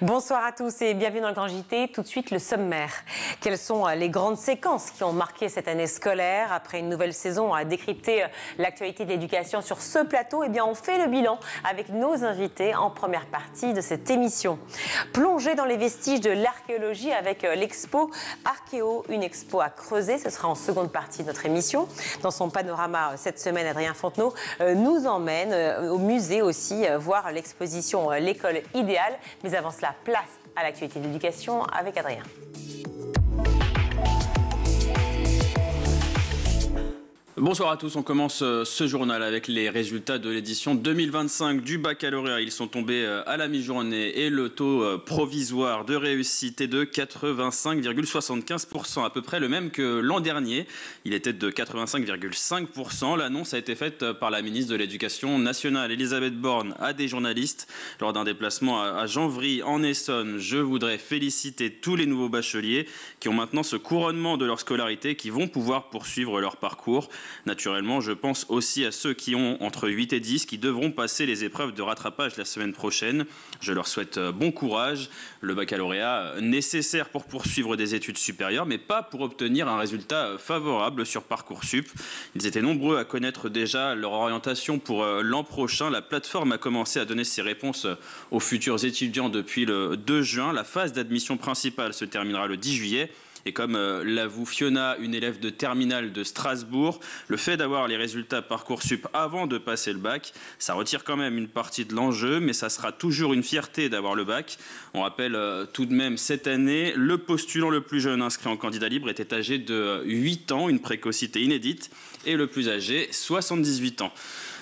Bonsoir à tous et bienvenue dans le Grand JT. Tout de suite, le sommaire. Quelles sont les grandes séquences qui ont marqué cette année scolaire? Après une nouvelle saison à décrypter l'actualité de l'éducation sur ce plateau, eh bien, on fait le bilan avec nos invités en première partie de cette émission. Plongée dans les vestiges de l'archéologie avec l'expo Archéo, une expo à creuser. Ce sera en seconde partie de notre émission. Dans son panorama cette semaine, Adrien Fontenot nous emmène au musée aussi, voir l'exposition L'école idéale. Mais avant cela, place à l'actualité de l'éducation avec Adrien. Bonsoir à tous, on commence ce journal avec les résultats de l'édition 2025 du baccalauréat. Ils sont tombés à la mi-journée et le taux provisoire de réussite est de 85,75%, à peu près le même que l'an dernier. Il était de 85,5%. L'annonce a été faite par la ministre de l'Éducation nationale, Elisabeth Borne, à des journalistes lors d'un déplacement à Janvry en Essonne. Je voudrais féliciter tous les nouveaux bacheliers qui ont maintenant ce couronnement de leur scolarité, qui vont pouvoir poursuivre leur parcours. Naturellement, je pense aussi à ceux qui ont entre 8 et 10 qui devront passer les épreuves de rattrapage la semaine prochaine. Je leur souhaite bon courage. Le baccalauréat nécessaire pour poursuivre des études supérieures, mais pas pour obtenir un résultat favorable sur Parcoursup. Ils étaient nombreux à connaître déjà leur orientation pour l'an prochain. La plateforme a commencé à donner ses réponses aux futurs étudiants depuis le 2 juin. La phase d'admission principale se terminera le 10 juillet. Et comme l'avoue Fiona, une élève de terminale de Strasbourg, le fait d'avoir les résultats Parcoursup avant de passer le bac, ça retire quand même une partie de l'enjeu, mais ça sera toujours une fierté d'avoir le bac. On rappelle tout de même cette année, le postulant le plus jeune inscrit en candidat libre était âgé de 8 ans, une précocité inédite, et le plus âgé, 78 ans.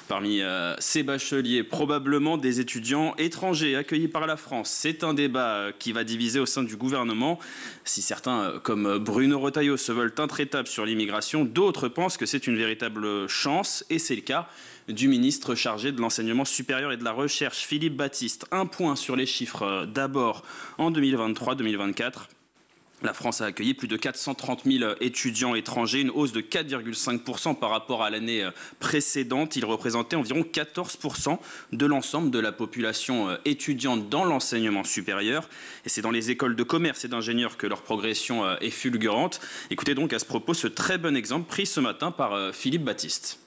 Parmi ces bacheliers, probablement des étudiants étrangers accueillis par la France. C'est un débat qui va diviser au sein du gouvernement. Si certains, comme Bruno Retailleau, se veulent intraitables sur l'immigration, d'autres pensent que c'est une véritable chance, et c'est le cas du ministre chargé de l'enseignement supérieur et de la recherche, Philippe Baptiste. Un point sur les chiffres d'abord en 2023-2024. La France a accueilli plus de 430 000 étudiants étrangers, une hausse de 4,5% par rapport à l'année précédente. Ils représentaient environ 14% de l'ensemble de la population étudiante dans l'enseignement supérieur. Et c'est dans les écoles de commerce et d'ingénieurs que leur progression est fulgurante. Écoutez donc à ce propos ce très bon exemple pris ce matin par Philippe Baptiste.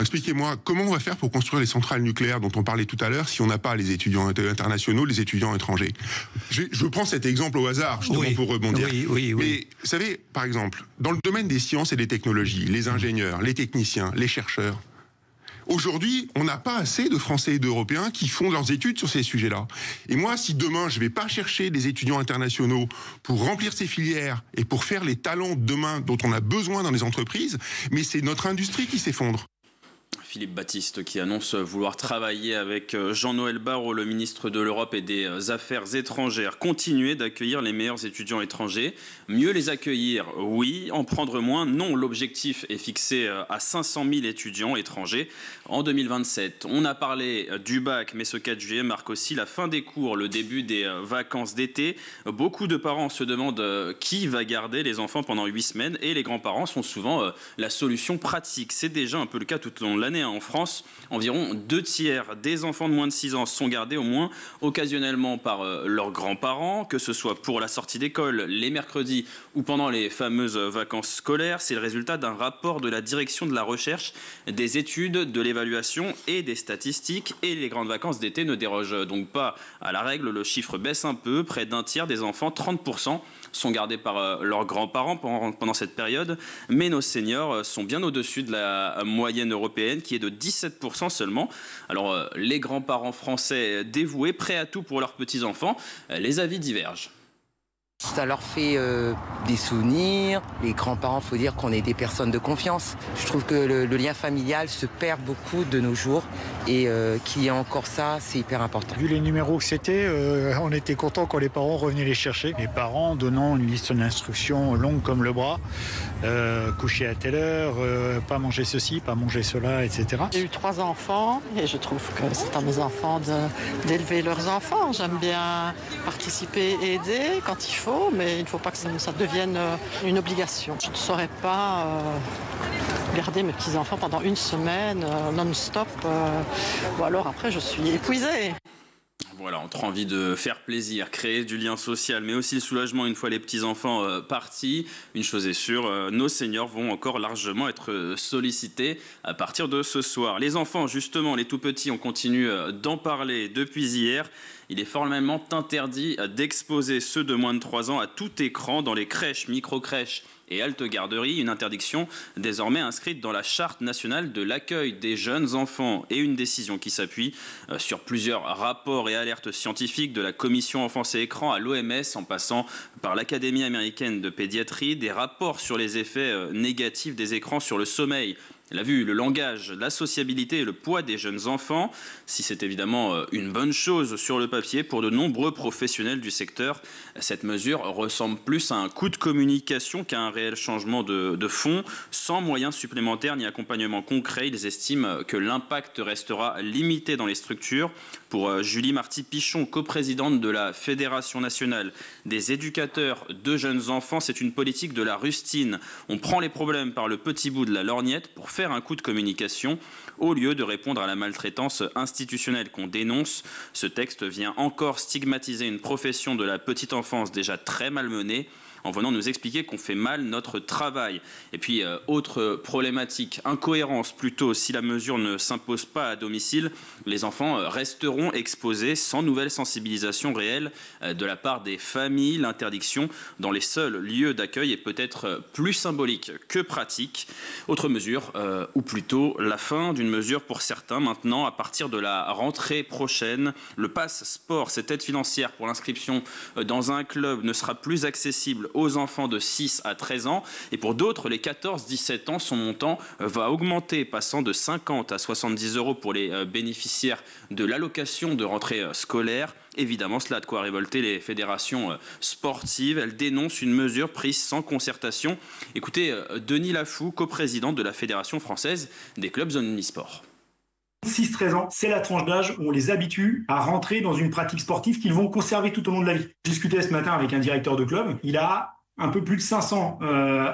Expliquez-moi, comment on va faire pour construire les centrales nucléaires dont on parlait tout à l'heure si on n'a pas les étudiants internationaux, les étudiants étrangers? Je prends cet exemple au hasard, justement, pour rebondir. Oui. Mais, vous savez, par exemple, dans le domaine des sciences et des technologies, les ingénieurs, les techniciens, les chercheurs, aujourd'hui, on n'a pas assez de Français et d'Européens qui font leurs études sur ces sujets-là. Et moi, si demain, je ne vais pas chercher des étudiants internationaux pour remplir ces filières et pour faire les talents de demain dont on a besoin dans les entreprises, mais c'est notre industrie qui s'effondre. Philippe Baptiste qui annonce vouloir travailler avec Jean-Noël Barrot, le ministre de l'Europe et des Affaires étrangères. Continuer d'accueillir les meilleurs étudiants étrangers. Mieux les accueillir, oui. En prendre moins, non. L'objectif est fixé à 500 000 étudiants étrangers en 2027. On a parlé du bac, mais ce 4 juillet marque aussi la fin des cours, le début des vacances d'été. Beaucoup de parents se demandent qui va garder les enfants pendant 8 semaines et les grands-parents sont souvent la solution pratique. C'est déjà un peu le cas tout au long de l'année. En France, environ 2/3 des enfants de moins de 6 ans sont gardés au moins occasionnellement par leurs grands-parents, que ce soit pour la sortie d'école, les mercredis ou pendant les fameuses vacances scolaires. C'est le résultat d'un rapport de la direction de la recherche, des études, de l'évaluation et des statistiques. Et les grandes vacances d'été ne dérogent donc pas à la règle. Le chiffre baisse un peu, près d'un tiers des enfants, 30%, sont gardés par leurs grands-parents pendant cette période. Mais nos seniors sont bien au-dessus de la moyenne européenne, qui est de 17% seulement. Alors, les grands-parents français dévoués, prêts à tout pour leurs petits-enfants, les avis divergent. Ça leur fait des souvenirs. Les grands-parents, il faut dire qu'on est des personnes de confiance. Je trouve que le lien familial se perd beaucoup de nos jours et qu'il y ait encore ça, c'est hyper important. Vu les numéros que c'était, on était content quand les parents revenaient les chercher. Les parents donnant une liste d'instructions longue comme le bras, coucher à telle heure, pas manger ceci, pas manger cela, etc. J'ai eu 3 enfants et je trouve que c'est à mes enfants d'élever leurs enfants. J'aime bien participer et aider quand il faut. Mais il ne faut pas que ça devienne une obligation. Je ne saurais pas garder mes petits-enfants pendant une semaine non-stop. Ou alors après, je suis épuisée. Voilà, entre envie de faire plaisir, créer du lien social, mais aussi le soulagement une fois les petits-enfants partis. Une chose est sûre, nos seniors vont encore largement être sollicités à partir de ce soir. Les enfants, justement, les tout-petits, on continue d'en parler depuis hier. Il est formellement interdit d'exposer ceux de moins de 3 ans à tout écran dans les crèches, micro-crèches et halte garderie, une interdiction désormais inscrite dans la charte nationale de l'accueil des jeunes enfants et une décision qui s'appuie sur plusieurs rapports et alertes scientifiques de la commission enfance et écran à l'OMS en passant par l'Académie américaine de pédiatrie, des rapports sur les effets négatifs des écrans sur le sommeil, la vue, le langage, la sociabilité et le poids des jeunes enfants. Si c'est évidemment une bonne chose sur le papier, pour de nombreux professionnels du secteur, cette mesure ressemble plus à un coup de communication qu'à un réel changement de fond. Sans moyens supplémentaires ni accompagnement concret, ils estiment que l'impact restera limité dans les structures. Pour Julie Marty-Pichon, coprésidente de la Fédération nationale des éducateurs de jeunes enfants, c'est une politique de la rustine. On prend les problèmes par le petit bout de la lorgnette pour faire un coup de communication au lieu de répondre à la maltraitance institutionnelle qu'on dénonce. Ce texte vient encore stigmatiser une profession de la petite enfance déjà très malmenée en venant nous expliquer qu'on fait mal notre travail. Et puis, autre problématique, incohérence plutôt, si la mesure ne s'impose pas à domicile, les enfants resteront exposés sans nouvelle sensibilisation réelle de la part des familles. L'interdiction dans les seuls lieux d'accueil est peut-être plus symbolique que pratique. Autre mesure, ou plutôt la fin d'une mesure pour certains maintenant, à partir de la rentrée prochaine. Le pass sport, cette aide financière pour l'inscription dans un club ne sera plus accessible aux enfants de 6 à 13 ans. Et pour d'autres, les 14-17 ans, son montant va augmenter, passant de 50 à 70 € pour les bénéficiaires de l'allocation de rentrée scolaire. Évidemment, cela a de quoi révolter les fédérations sportives. Elles dénoncent une mesure prise sans concertation. Écoutez, Denis Lafou, coprésident de la Fédération française des clubs omnisports. 6-13 ans, c'est la tranche d'âge où on les habitue à rentrer dans une pratique sportive qu'ils vont conserver tout au long de la vie. Je discutais ce matin avec un directeur de club, il a un peu plus de 500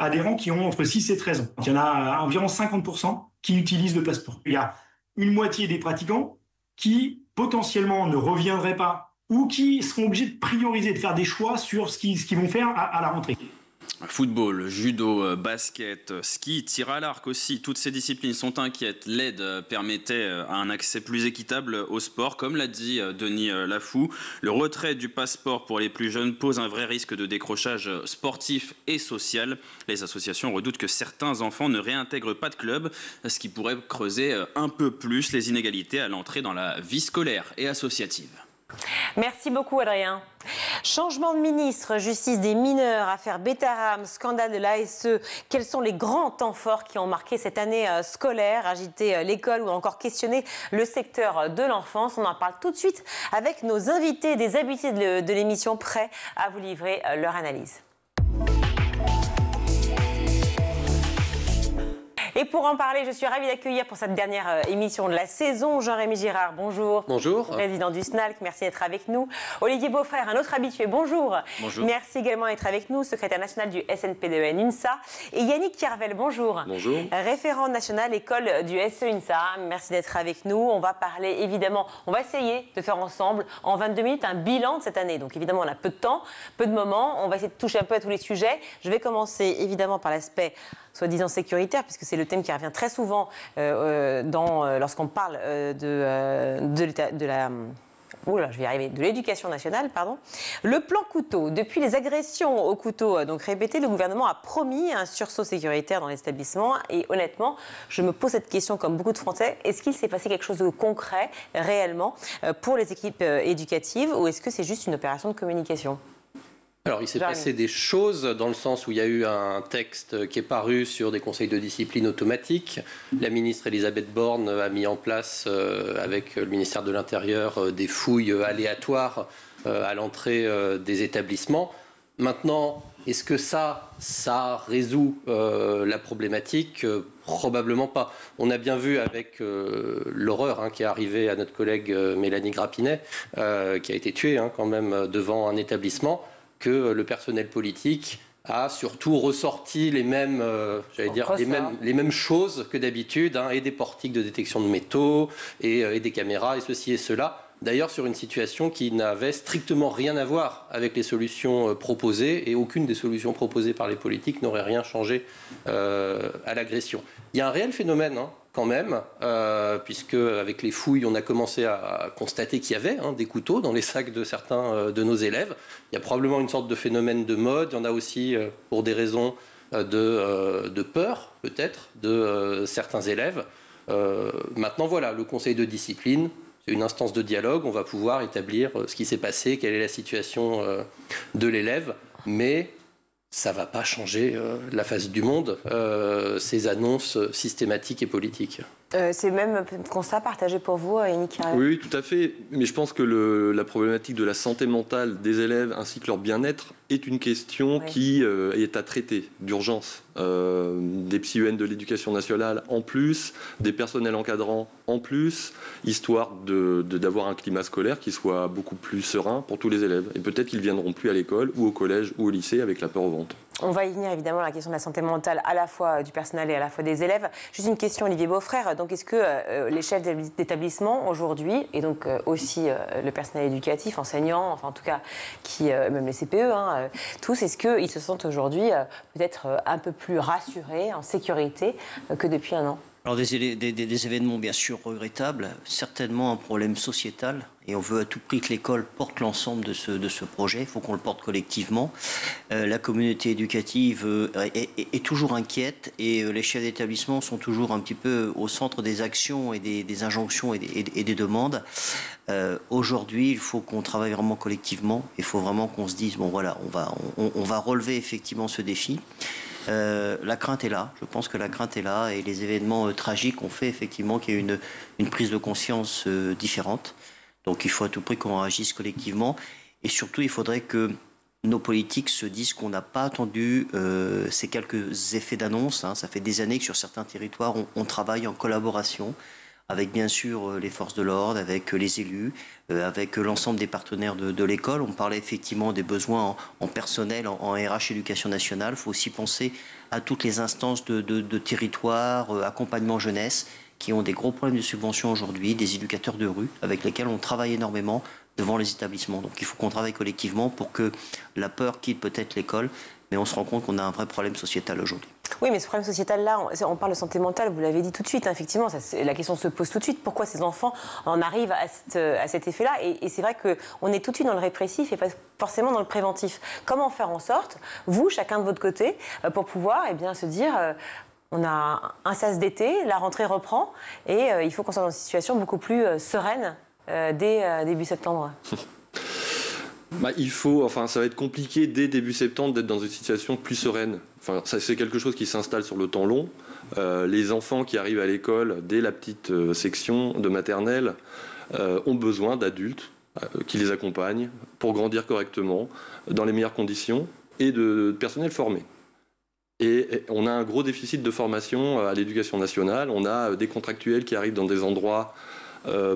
adhérents qui ont entre 6 et 13 ans. Il y en a environ 50% qui utilisent le passeport. Il y a une moitié des pratiquants qui potentiellement ne reviendraient pas ou qui seront obligés de prioriser, de faire des choix sur ce qu'ils vont faire à la rentrée. Football, judo, basket, ski, tir à l'arc aussi, toutes ces disciplines sont inquiètes. L'aide permettait un accès plus équitable au sport, comme l'a dit Denis Lafou. Le retrait du passeport pour les plus jeunes pose un vrai risque de décrochage sportif et social. Les associations redoutent que certains enfants ne réintègrent pas de club, ce qui pourrait creuser un peu plus les inégalités à l'entrée dans la vie scolaire et associative. Merci beaucoup Adrien. Changement de ministre, justice des mineurs, affaire Betaram, scandale de l'ASE. Quels sont les grands temps forts qui ont marqué cette année scolaire, agité l'école ou encore questionné le secteur de l'enfance? On en parle tout de suite avec nos invités, des habitués de l'émission, prêts à vous livrer leur analyse. Et pour en parler, je suis ravie d'accueillir pour cette dernière émission de la saison Jean-Rémy Girard, bonjour. Bonjour. Président du SNALC, merci d'être avec nous. Olivier Beaufrère, un autre habitué, bonjour. Bonjour. Merci également d'être avec nous, secrétaire national du SNPDEN UNSA. Et Yannick Kervel, bonjour. Bonjour. Référent national école du SE-UNSA, merci d'être avec nous. On va parler évidemment, on va essayer de faire ensemble en 22 minutes un bilan de cette année. Donc évidemment, on a peu de temps, peu de moments. On va essayer de toucher un peu à tous les sujets. Je vais commencer évidemment par l'aspect soi-disant sécuritaire, puisque c'est le thème qui revient très souvent lorsqu'on parle de l'éducation nationale, pardon. Le plan couteau. Depuis les agressions au couteau donc répétées, le gouvernement a promis un sursaut sécuritaire dans l'établissement. Et honnêtement, je me pose cette question comme beaucoup de Français. Est-ce qu'il s'est passé quelque chose de concret, réellement, pour les équipes éducatives, ou est-ce que c'est juste une opération de communication ? Alors, il s'est passé des choses dans le sens où il y a eu un texte qui est paru sur des conseils de discipline automatiques. La ministre Elisabeth Borne a mis en place, avec le ministère de l'Intérieur, des fouilles aléatoires à l'entrée des établissements. Maintenant, est-ce que ça résout la problématique ? Probablement pas. On a bien vu avec l'horreur qui est arrivée à notre collègue Mélanie Grappinet, qui a été tuée quand même devant un établissement, que le personnel politique a surtout ressorti les mêmes, les mêmes choses que d'habitude, et des portiques de détection de métaux, et des caméras, et ceci et cela. D'ailleurs, sur une situation qui n'avait strictement rien à voir avec les solutions proposées, et aucune des solutions proposées par les politiques n'aurait rien changé à l'agression. Il y a un réel phénomène, quand même, puisque avec les fouilles, on a commencé à constater qu'il y avait des couteaux dans les sacs de certains de nos élèves. Il y a probablement une sorte de phénomène de mode. Il y en a aussi pour des raisons de peur, peut-être, de certains élèves. Maintenant, voilà, le conseil de discipline, c'est une instance de dialogue. On va pouvoir établir ce qui s'est passé, quelle est la situation de l'élève. Mais ça ne va pas changer la face du monde, ces annonces systématiques et politiques. C'est même un constat partagé pour vous, Yannick Carrère? Oui, tout à fait. Mais je pense que la problématique de la santé mentale des élèves ainsi que leur bien-être est une question qui est à traiter d'urgence. Des psy-UN de l'éducation nationale en plus, des personnels encadrants en plus, histoire d'avoir un climat scolaire qui soit beaucoup plus serein pour tous les élèves. Et peut-être qu'ils ne viendront plus à l'école ou au collège ou au lycée avec la peur au ventre. On va y venir évidemment à la question de la santé mentale à la fois du personnel et à la fois des élèves. Juste une question, Olivier Beaufrère. Donc est-ce que les chefs d'établissement aujourd'hui, et donc aussi le personnel éducatif, enseignants, enfin en tout cas même les CPE, tous, est-ce qu'ils se sentent aujourd'hui peut-être un peu plus rassurés, en sécurité que depuis un an? Alors des événements bien sûr regrettables, certainement un problème sociétal, et on veut à tout prix que l'école porte l'ensemble de ce projet, il faut qu'on le porte collectivement. La communauté éducative est toujours inquiète, et les chefs d'établissement sont toujours un petit peu au centre des actions et des injonctions et des demandes. Aujourd'hui, il faut qu'on travaille vraiment collectivement, il faut vraiment qu'on se dise, bon voilà, on va relever effectivement ce défi. La crainte est là, je pense que la crainte est là, et les événements tragiques ont fait effectivement qu'il y a une prise de conscience différente. Donc il faut à tout prix qu'on réagisse collectivement, et surtout il faudrait que nos politiques se disent qu'on n'a pas attendu ces quelques effets d'annonce. Ça fait des années que sur certains territoires on travaille en collaboration avec bien sûr les forces de l'ordre, avec les élus, avec l'ensemble des partenaires de l'école. On parlait effectivement des besoins en personnel, en RH éducation nationale. Il faut aussi penser à toutes les instances de territoire, accompagnement jeunesse, qui ont des gros problèmes de subvention aujourd'hui, des éducateurs de rue, avec lesquels on travaille énormément devant les établissements. Donc il faut qu'on travaille collectivement pour que la peur quitte peut-être l'école, mais on se rend compte qu'on a un vrai problème sociétal aujourd'hui. Oui, mais ce problème sociétal-là, on parle de santé mentale, vous l'avez dit tout de suite, effectivement, la question se pose tout de suite. Pourquoi ces enfants en arrivent à cet effet-là? Et c'est vrai qu'on est tout de suite dans le répressif et pas forcément dans le préventif. Comment faire en sorte, vous, chacun de votre côté, pour pouvoir se dire... on a un sas d'été, la rentrée reprend, et il faut qu'on soit dans une situation beaucoup plus sereine dès début septembre. Ça va être compliqué dès début septembre d'être dans une situation plus sereine. C'est quelque chose qui s'installe sur le temps long. Les enfants qui arrivent à l'école dès la petite section de maternelle ont besoin d'adultes qui les accompagnent pour grandir correctement, dans les meilleures conditions, et de personnel formé. Et on a un gros déficit de formation à l'éducation nationale. On a des contractuels qui arrivent dans des endroits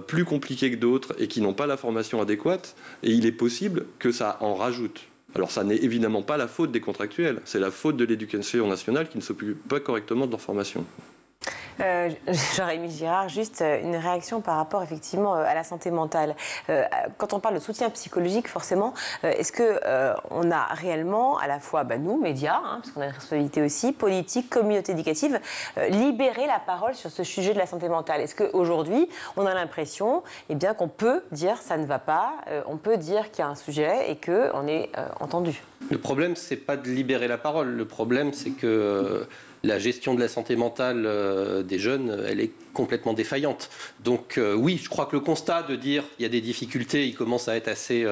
plus compliqués que d'autres et qui n'ont pas la formation adéquate. Et il est possible que ça en rajoute. Alors ça n'est évidemment pas la faute des contractuels. C'est la faute de l'éducation nationale qui ne s'occupe pas correctement de leur formation. Jérémy Girard, juste une réaction par rapport effectivement à la santé mentale. Quand on parle de soutien psychologique, forcément, est-ce qu'on a réellement, à la fois nous, médias, parce qu'on a une responsabilité aussi, politique, communauté éducative, libérer la parole sur ce sujet de la santé mentale? Est-ce qu'aujourd'hui, on a l'impression qu'on peut dire ça ne va pas, on peut dire qu'il y a un sujet et qu'on est entendu? Le problème, c'est pas de libérer la parole. Le problème, c'est que... la gestion de la santé mentale des jeunes, elle est complètement défaillante. Donc oui, je crois que le constat de dire qu'il y a des difficultés, il commence à être assez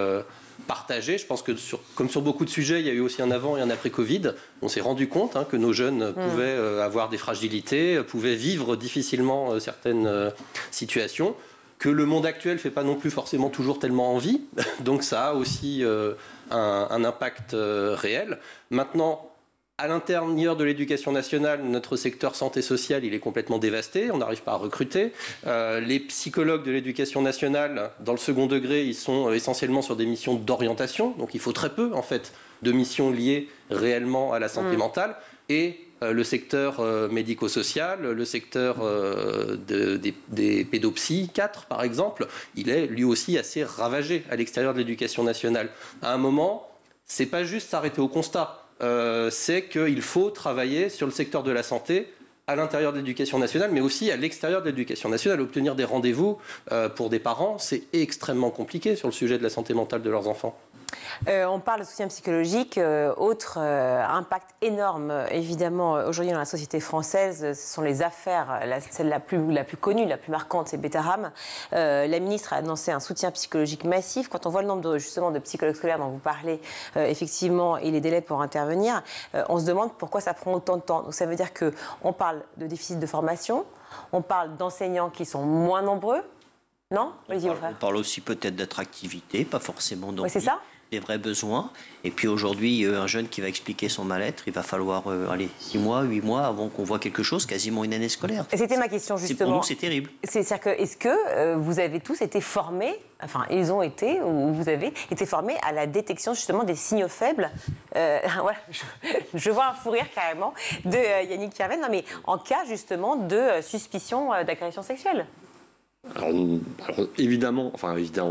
partagé. Je pense que comme sur beaucoup de sujets, il y a eu aussi un avant et un après Covid. On s'est rendu compte que nos jeunes pouvaient avoir des fragilités, pouvaient vivre difficilement certaines situations, que le monde actuel ne fait pas non plus forcément toujours tellement envie. Donc ça a aussi un impact réel. Maintenant, à l'intérieur de l'éducation nationale, notre secteur santé sociale, il est complètement dévasté. On n'arrive pas à recruter. Les psychologues de l'éducation nationale, dans le second degré, ils sont essentiellement sur des missions d'orientation. Donc il faut très peu, en fait, de missions liées réellement à la santé mentale. Et le secteur médico-social, le secteur des pédopsychiatres, par exemple, il est lui aussi assez ravagé à l'extérieur de l'éducation nationale. À un moment, c'est pas juste s'arrêter au constat, c'est qu'il faut travailler sur le secteur de la santé à l'intérieur de l'éducation nationale, mais aussi à l'extérieur de l'éducation nationale. Obtenir des rendez-vous pour des parents, c'est extrêmement compliqué sur le sujet de la santé mentale de leurs enfants. On parle de soutien psychologique. Autre impact énorme, évidemment, aujourd'hui dans la société française, ce sont les affaires. Celle la plus connue, la plus marquante, c'est Betterham. La ministre a annoncé un soutien psychologique massif. Quand on voit le nombre justement de psychologues scolaires dont vous parlez, effectivement, et les délais pour intervenir, on se demande pourquoi ça prend autant de temps. Donc ça veut dire qu'on parle de déficit de formation, on parle d'enseignants qui sont moins nombreux. Non, Olivier Beaufrère. On parle aussi peut-être d'attractivité, pas forcément donc c'est ça. Des vrais besoins. Et puis aujourd'hui, un jeune qui va expliquer son mal-être, il va falloir 6 mois, 8 mois avant qu'on voit quelque chose, quasiment une année scolaire. Et c'était ma question justement. Pour nous, c'est terrible. C'est-à-dire que, est-ce que vous avez tous été formés, enfin ils ont été, ou vous avez été formés à la détection justement des signaux faibles voilà, je vois un fou rire carrément de Yannick Kerven, non mais en cas justement de suspicion d'agression sexuelle. Alors, évidemment,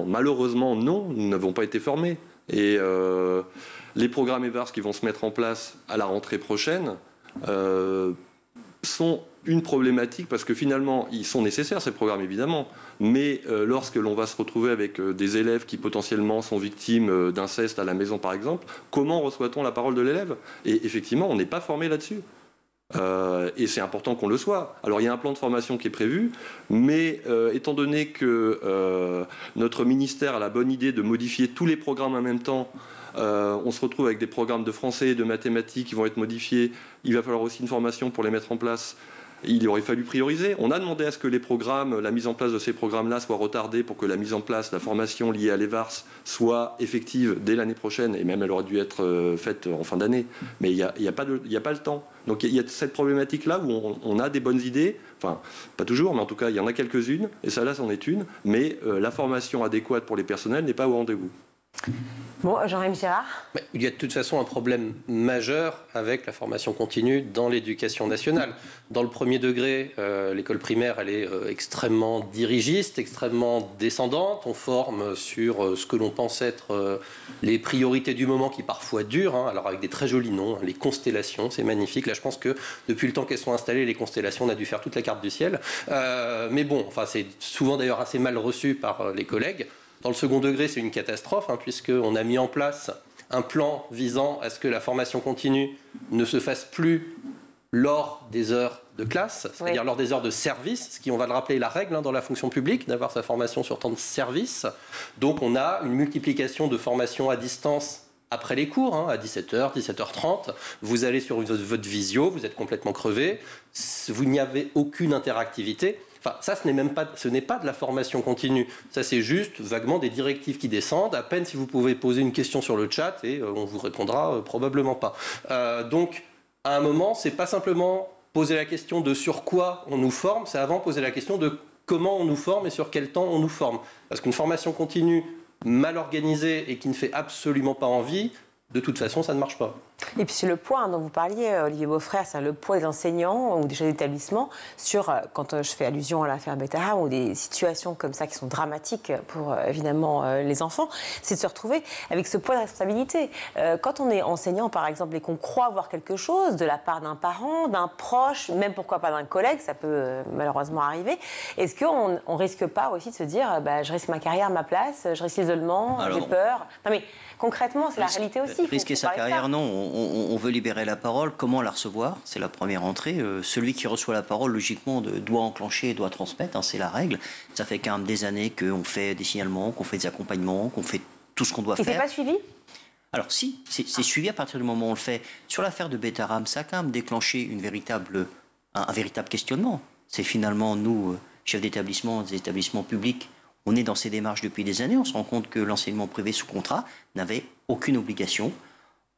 malheureusement, non, nous n'avons pas été formés. Et les programmes EVARS qui vont se mettre en place à la rentrée prochaine sont une problématique parce que finalement, ils sont nécessaires, ces programmes, évidemment. Mais lorsque l'on va se retrouver avec des élèves qui potentiellement sont victimes d'inceste à la maison, par exemple, comment reçoit-on la parole de l'élève? Et effectivement, on n'est pas formé là-dessus. Et c'est important qu'on le soit. Alors il y a un plan de formation qui est prévu, mais étant donné que notre ministère a la bonne idée de modifier tous les programmes en même temps, on se retrouve avec des programmes de français et de mathématiques qui vont être modifiés. Il va falloir aussi une formation pour les mettre en place. Il aurait fallu prioriser. On a demandé à ce que les programmes, la mise en place de ces programmes-là soit retardée pour que la mise en place, la formation liée à l'EVARS soit effective dès l'année prochaine, et même elle aurait dû être faite en fin d'année. Mais il n'y a pas le temps. Donc il y a cette problématique-là où on a des bonnes idées, enfin pas toujours, mais en tout cas il y en a quelques-unes, et ça là c'en est une, mais la formation adéquate pour les personnels n'est pas au rendez-vous. Bon, Jean-Rémy Girard. Il y a de toute façon un problème majeur avec la formation continue dans l'éducation nationale. Dans le premier degré, l'école primaire, elle est extrêmement dirigiste, extrêmement descendante. On forme sur ce que l'on pense être les priorités du moment qui parfois durent, alors avec des très jolis noms, les constellations, c'est magnifique. Là, je pense que depuis le temps qu'elles sont installées, les constellations, on a dû faire toute la carte du ciel. Mais bon, c'est souvent d'ailleurs assez mal reçu par les collègues. Dans le second degré, c'est une catastrophe, puisqu'on a mis en place un plan visant à ce que la formation continue ne se fasse plus lors des heures de classe, c'est-à-dire lors des heures de service, ce qui, on va le rappeler, est la règle dans la fonction publique, d'avoir sa formation sur temps de service. Donc on a une multiplication de formations à distance après les cours, à 17h, 17h30. Vous allez sur votre visio, vous êtes complètement crevé, vous n'y avez aucune interactivité. Enfin, ça, ce n'est pas de la formation continue. Ça, c'est juste vaguement des directives qui descendent. À peine si vous pouvez poser une question sur le chat et on vous répondra probablement pas. Donc, à un moment, c'est pas simplement poser la question de sur quoi on nous forme, c'est avant poser la question de comment on nous forme et sur quel temps on nous forme. Parce qu'une formation continue mal organisée et qui ne fait absolument pas envie, de toute façon, ça ne marche pas. Et puis c'est le poids dont vous parliez, Olivier Beaufrère, c'est le poids des enseignants ou des chefs d'établissement sur, quand je fais allusion à l'affaire Betterham ou des situations comme ça qui sont dramatiques pour évidemment les enfants, c'est de se retrouver avec ce poids de responsabilité. Quand on est enseignant, par exemple, et qu'on croit voir quelque chose de la part d'un parent, d'un proche, même pourquoi pas d'un collègue, ça peut malheureusement arriver, est-ce qu'on ne risque pas aussi de se dire je risque ma carrière, ma place, je risque l'isolement, j'ai peur. Non mais concrètement, c'est la réalité aussi. Risquer sa carrière, non. On veut libérer la parole. Comment la recevoir? C'est la première entrée. Celui qui reçoit la parole, logiquement, doit enclencher, doit transmettre. C'est la règle. Ça fait quand même des années qu'on fait des signalements, qu'on fait des accompagnements, qu'on fait tout ce qu'on doit faire. Et c'est pas suivi? Alors si, c'est suivi à partir du moment où on le fait. Sur l'affaire de Betterham, ça a quand même déclenché un véritable questionnement. C'est finalement, nous, chefs d'établissement, des établissements publics, on est dans ces démarches depuis des années. On se rend compte que l'enseignement privé sous contrat n'avait aucune obligation.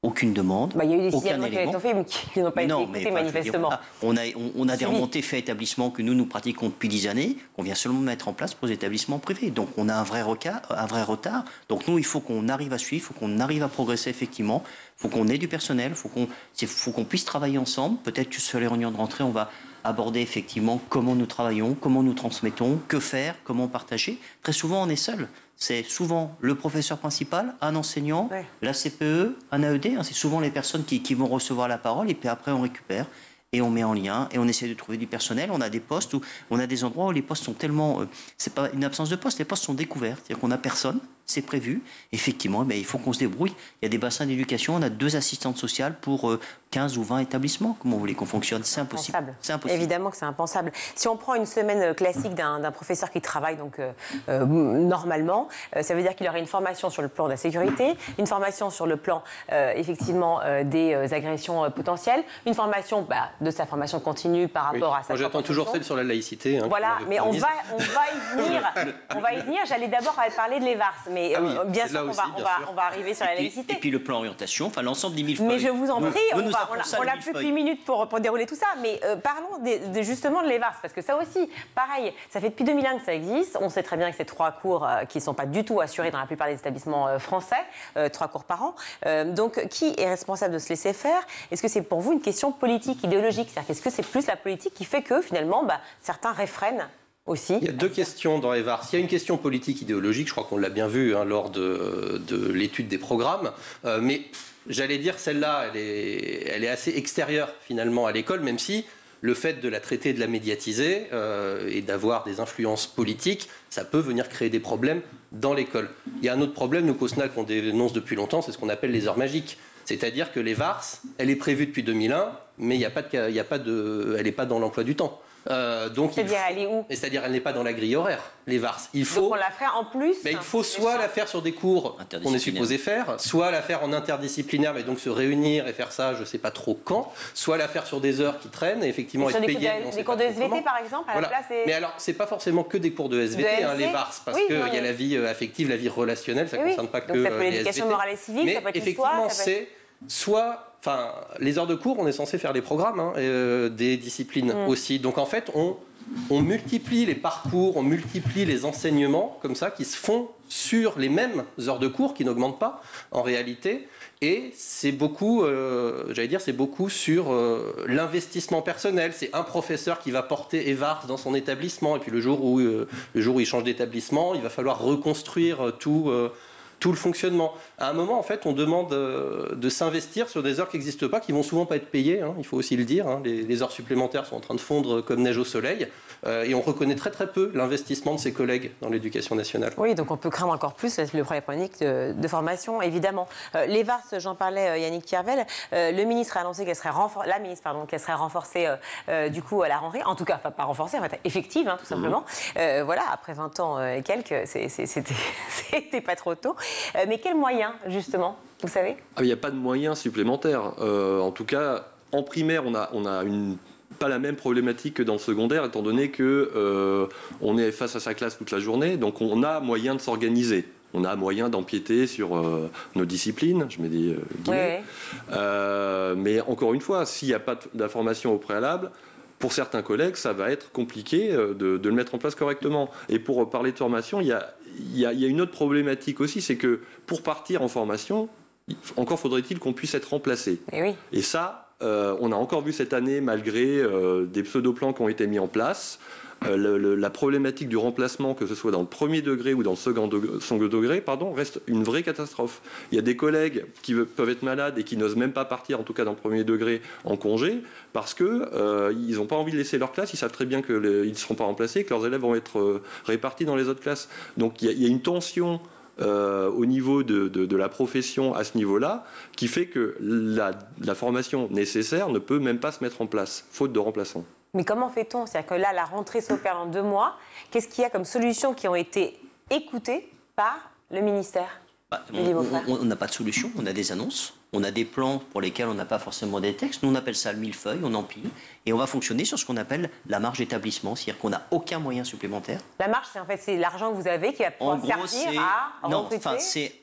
aucune demande, il y a eu des aucun signalements qui ont été faits, mais qui n'ont pas été écoutés manifestement. On a des remontées faits établissements que nous pratiquons depuis 10 années, qu'on vient seulement mettre en place pour les établissements privés. Donc on a un vrai retard. Donc nous, il faut qu'on arrive à suivre, il faut qu'on arrive à progresser effectivement, il faut qu'on ait du personnel, il faut qu'on puisse travailler ensemble. Peut-être que sur les réunions de rentrée, on va aborder effectivement comment nous travaillons, comment nous transmettons, que faire, comment partager. Très souvent, on est seul. C'est souvent le professeur principal, un enseignant, la CPE, un AED. C'est souvent les personnes qui vont recevoir la parole et puis après on récupère et on met en lien et on essaie de trouver du personnel. On a des postes où on a des endroits où les postes sont tellement... c'est pas une absence de postes, les postes sont découverts. C'est-à-dire qu'on n'a personne, c'est prévu. Effectivement, il faut qu'on se débrouille. Il y a des bassins d'éducation, on a 2 assistantes sociales pour 15 ou 20 établissements. Comment vous voulez qu'on fonctionne? C'est impossible. C'est impossible. Évidemment que c'est impensable. Si on prend une semaine classique d'un professeur qui travaille normalement, ça veut dire qu'il aurait une formation sur le plan de la sécurité, une formation sur le plan effectivement des agressions potentielles, une formation de sa formation continue par rapport à sa... Moi j'attends toujours celle sur la laïcité. Voilà, mais on va y venir. On va y venir. J'allais d'abord parler de l'EVARS, mais bien sûr on va arriver sur la laïcité. Et puis le plan orientation, l'ensemble des 1000 feuilles. Mais je vous en prie, on n'a plus que 8 minutes pour dérouler tout ça, mais parlons justement de l'EVARS, parce que ça aussi, pareil, ça fait depuis 2001 que ça existe. On sait très bien que c'est 3 cours qui ne sont pas du tout assurés dans la plupart des établissements français, 3 cours par an. Donc, qui est responsable de se laisser faire? Est-ce que c'est pour vous une question politique, idéologique? C'est-à-dire, est-ce que c'est plus la politique qui fait que, finalement, certains réfrènent aussi? Il y a 2 questions dans l'EVARS. Il y a une question politique idéologique, je crois qu'on l'a bien vu lors de l'étude des programmes, mais j'allais dire celle-là, elle est assez extérieure finalement à l'école, même si le fait de la traiter, de la médiatiser et d'avoir des influences politiques, ça peut venir créer des problèmes dans l'école. Il y a un autre problème, nous, COSNAC, qu'on dénonce depuis longtemps, c'est ce qu'on appelle les heures magiques. C'est-à-dire que l'EVARS, elle est prévue depuis 2001, mais elle n'est pas dans l'emploi du temps. C'est-à-dire, elle est où? C'est-à-dire, elle n'est pas dans la grille horaire, l'EVARS. Donc on la ferait en plus? Il faut soit la faire sur des cours qu'on est supposé faire, soit la faire en interdisciplinaire, mais donc se réunir et faire ça, je ne sais pas trop quand, soit la faire sur des heures qui traînent et effectivement être payé. Des cours de SVT, par exemple, à la place Mais alors, ce n'est pas forcément que des cours de SVT, l'EVARS, parce qu'il y a la vie affective, la vie relationnelle, ça ne concerne pas que les SVT. Donc ça peut être l'éducation morale et civique, ça peut être l'histoire. C'est les heures de cours, on est censé faire les programmes des disciplines aussi. Donc en fait, on multiplie les parcours, on multiplie les enseignements comme ça qui se font sur les mêmes heures de cours qui n'augmentent pas en réalité. Et c'est beaucoup, c'est beaucoup sur l'investissement personnel. C'est un professeur qui va porter EVARS dans son établissement et puis le jour où il change d'établissement, il va falloir reconstruire tout le fonctionnement. À un moment, en fait, on demande de s'investir sur des heures qui n'existent pas, qui vont souvent pas être payées, il faut aussi le dire. Les heures supplémentaires sont en train de fondre comme neige au soleil. Et on reconnaît très très peu l'investissement de ses collègues dans l'éducation nationale. Oui, donc on peut craindre encore plus le problème chronique de formation, évidemment. Les VARS, j'en parlais, Yannick Piervel, le ministre a annoncé qu'elle serait renforcée du coup à la rentrée, en tout cas, pas renforcée, en fait, effective, tout simplement. Voilà, après 20 ans et quelques, c'était pas trop tôt. Mais quels moyens, justement, vous savez? Il n'y a pas de moyens supplémentaires. En tout cas, en primaire, on a pas la même problématique que dans le secondaire, étant donné que on est face à sa classe toute la journée, donc on a moyen de s'organiser. On a moyen d'empiéter sur nos disciplines, je mets des guillemets. Mais encore une fois, s'il n'y a pas d'information au préalable, pour certains collègues, ça va être compliqué de le mettre en place correctement. Et pour parler de formation, il y a une autre problématique aussi, c'est que pour partir en formation, encore faudrait-il qu'on puisse être remplacé. Et ça, on a encore vu cette année, malgré des pseudo-plans qui ont été mis en place, la problématique du remplacement, que ce soit dans le premier degré ou dans le second degré, reste une vraie catastrophe. Il y a des collègues qui peuvent être malades et qui n'osent même pas partir, en tout cas dans le premier degré, en congé, parce qu'ils n'ont pas envie de laisser leur classe, ils savent très bien qu'ils ne seront pas remplacés, que leurs élèves vont être répartis dans les autres classes. Donc il y a une tension au niveau de la profession à ce niveau-là, qui fait que la formation nécessaire ne peut même pas se mettre en place, faute de remplaçants. Mais comment fait-on? C'est-à-dire que là, la rentrée s'opère en 2 mois. Qu'est-ce qu'il y a comme solutions qui ont été écoutées par le ministère? On n'a pas de solution, on a des annonces, on a des plans pour lesquels on n'a pas forcément des textes. Nous, on appelle ça le millefeuille, on empile, et on va fonctionner sur ce qu'on appelle la marge d'établissement, c'est-à-dire qu'on n'a aucun moyen supplémentaire. La marge, c'est l'argent que vous avez qui va pouvoir servir à recruter. C'est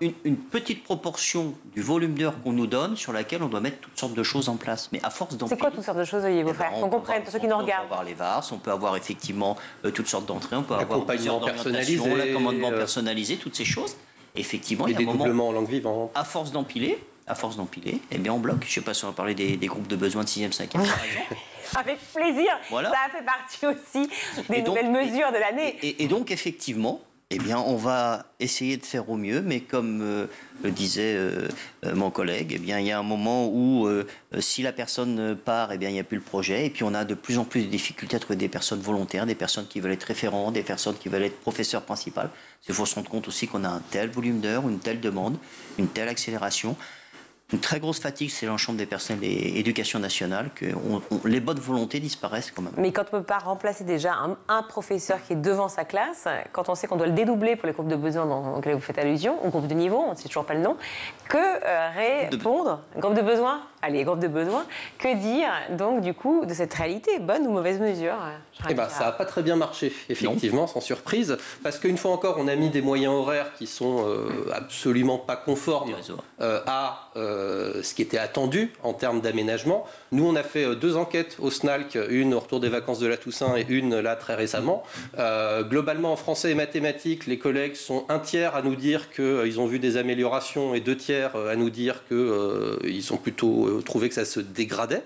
une petite proportion du volume d'heures qu'on nous donne sur laquelle on doit mettre toutes sortes de choses en place. Mais à force d'empiler... C'est quoi toutes sortes de choses, veuillez vos frères, qu'on comprenne, pour ceux qui nous regardent? On peut avoir les VARS, on peut avoir effectivement toutes sortes d'entrées, on peut avoir l'accompagnement personnalisé, l'accompagnement personnalisé, toutes ces choses. Effectivement, il y a un moment, en langue vivante. à force d'empiler, eh bien on bloque. Je ne sais pas si on va parler des groupes de besoins de 6e, 5e, par exemple. Avec plaisir. Voilà. Ça a fait partie aussi des nouvelles mesures de l'année. Et donc, effectivement, eh bien, on va essayer de faire au mieux, mais comme le disait mon collègue, eh bien, il y a un moment où, si la personne part, eh bien, il n'y a plus le projet, et puis on a de plus en plus de difficultés à trouver des personnes volontaires, des personnes qui veulent être référents, des personnes qui veulent être professeurs principaux. Il faut se rendre compte aussi qu'on a un tel volume d'heures, une telle demande, une telle accélération. Une très grosse fatigue, c'est l'ensemble des personnels d'éducation nationale, que les bonnes volontés disparaissent quand même. Mais quand on ne peut pas remplacer déjà un professeur qui est devant sa classe, quand on sait qu'on doit le dédoubler pour les groupes de besoins auxquels vous faites allusion, ou groupe de niveau, on ne sait toujours pas le nom, que répondre, groupe de besoins, allez, groupe de besoins, que dire donc du coup de cette réalité, bonne ou mauvaise mesure? Ça n'a pas très bien marché, effectivement, sans surprise, parce qu'une fois encore, on a mis des moyens horaires qui sont absolument pas conformes à ce qui était attendu en termes d'aménagement. Nous, on a fait 2 enquêtes au SNALC, une au retour des vacances de la Toussaint et une là très récemment. Globalement, en français et mathématiques, les collègues sont 1/3 à nous dire qu'ils ont vu des améliorations et 2/3 à nous dire qu'ils ont plutôt trouvé que ça se dégradait.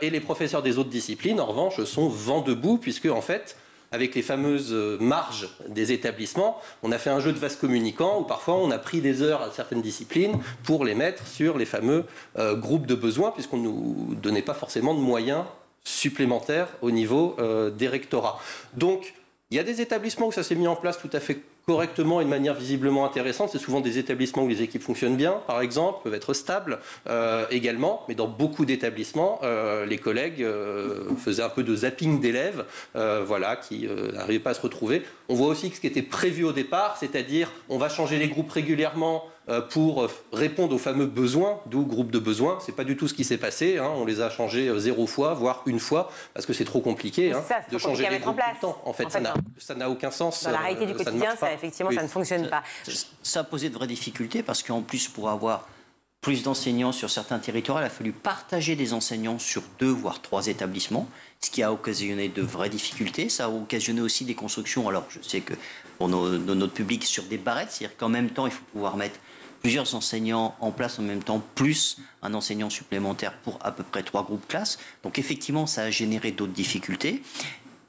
Et les professeurs des autres disciplines, en revanche, sont vent debout, puisque en fait, avec les fameuses marges des établissements, on a fait un jeu de vase communicant où parfois on a pris des heures à certaines disciplines pour les mettre sur les fameux groupes de besoins, puisqu'on ne nous donnait pas forcément de moyens supplémentaires au niveau des rectorats. Donc, il y a des établissements où ça s'est mis en place tout à fait correctement et de manière visiblement intéressante. C'est souvent des établissements où les équipes fonctionnent bien, par exemple, peuvent être stables également. Mais dans beaucoup d'établissements, les collègues faisaient un peu de zapping d'élèves qui n'arrivaient pas à se retrouver. On voit aussi que ce qui était prévu au départ, c'est-à-dire on va changer les groupes régulièrement pour répondre aux fameux besoins, d'où groupe de besoins. C'est pas du tout ce qui s'est passé. On les a changés 0 fois, voire 1 fois, parce que c'est trop compliqué de changer les groupes tout le temps. En fait, ça n'a aucun sens. Dans la réalité du quotidien, effectivement, ça ne fonctionne pas. Ça a posé de vraies difficultés, parce qu'en plus, pour avoir plus d'enseignants sur certains territoires, il a fallu partager des enseignants sur 2 voire 3 établissements, ce qui a occasionné de vraies difficultés. Ça a occasionné aussi des constructions, alors je sais que pour notre public, sur des barrettes, c'est-à-dire qu'en même temps, il faut pouvoir mettre plusieurs enseignants en place en même temps, plus un enseignant supplémentaire pour à peu près 3 groupes classes. Donc effectivement, ça a généré d'autres difficultés.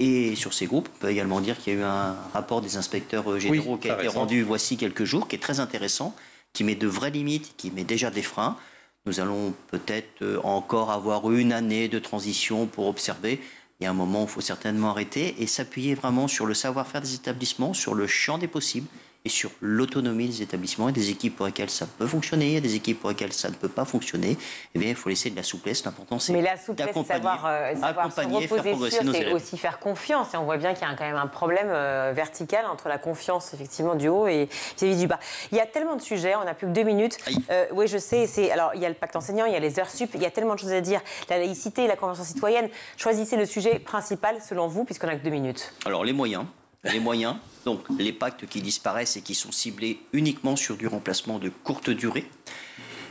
Et sur ces groupes, on peut également dire qu'il y a eu un rapport des inspecteurs généraux qui a été rendu voici quelques jours, qui est très intéressant, qui met de vraies limites, qui met déjà des freins. Nous allons peut-être encore avoir une année de transition pour observer. Il y a un moment où il faut certainement arrêter et s'appuyer vraiment sur le savoir-faire des établissements, sur le champ des possibles et sur l'autonomie des établissements et des équipes pour lesquelles ça peut fonctionner, et des équipes pour lesquelles ça ne peut pas fonctionner. Eh bien, il faut laisser de la souplesse. L'important, c'est d'accompagner, accompagner, faire progresser nos élèves. C'est aussi faire confiance. Et on voit bien qu'il y a quand même un problème vertical entre la confiance, effectivement, du haut et vis-à-vis du bas. Il y a tellement de sujets, on n'a plus que 2 minutes. Oui, je sais. Alors, il y a le pacte enseignant, il y a les heures sup, il y a tellement de choses à dire. La laïcité, la convention citoyenne. Choisissez le sujet principal, selon vous, puisqu'on n'a que 2 minutes. Alors, les moyens, donc les pactes qui disparaissent et qui sont ciblés uniquement sur du remplacement de courte durée,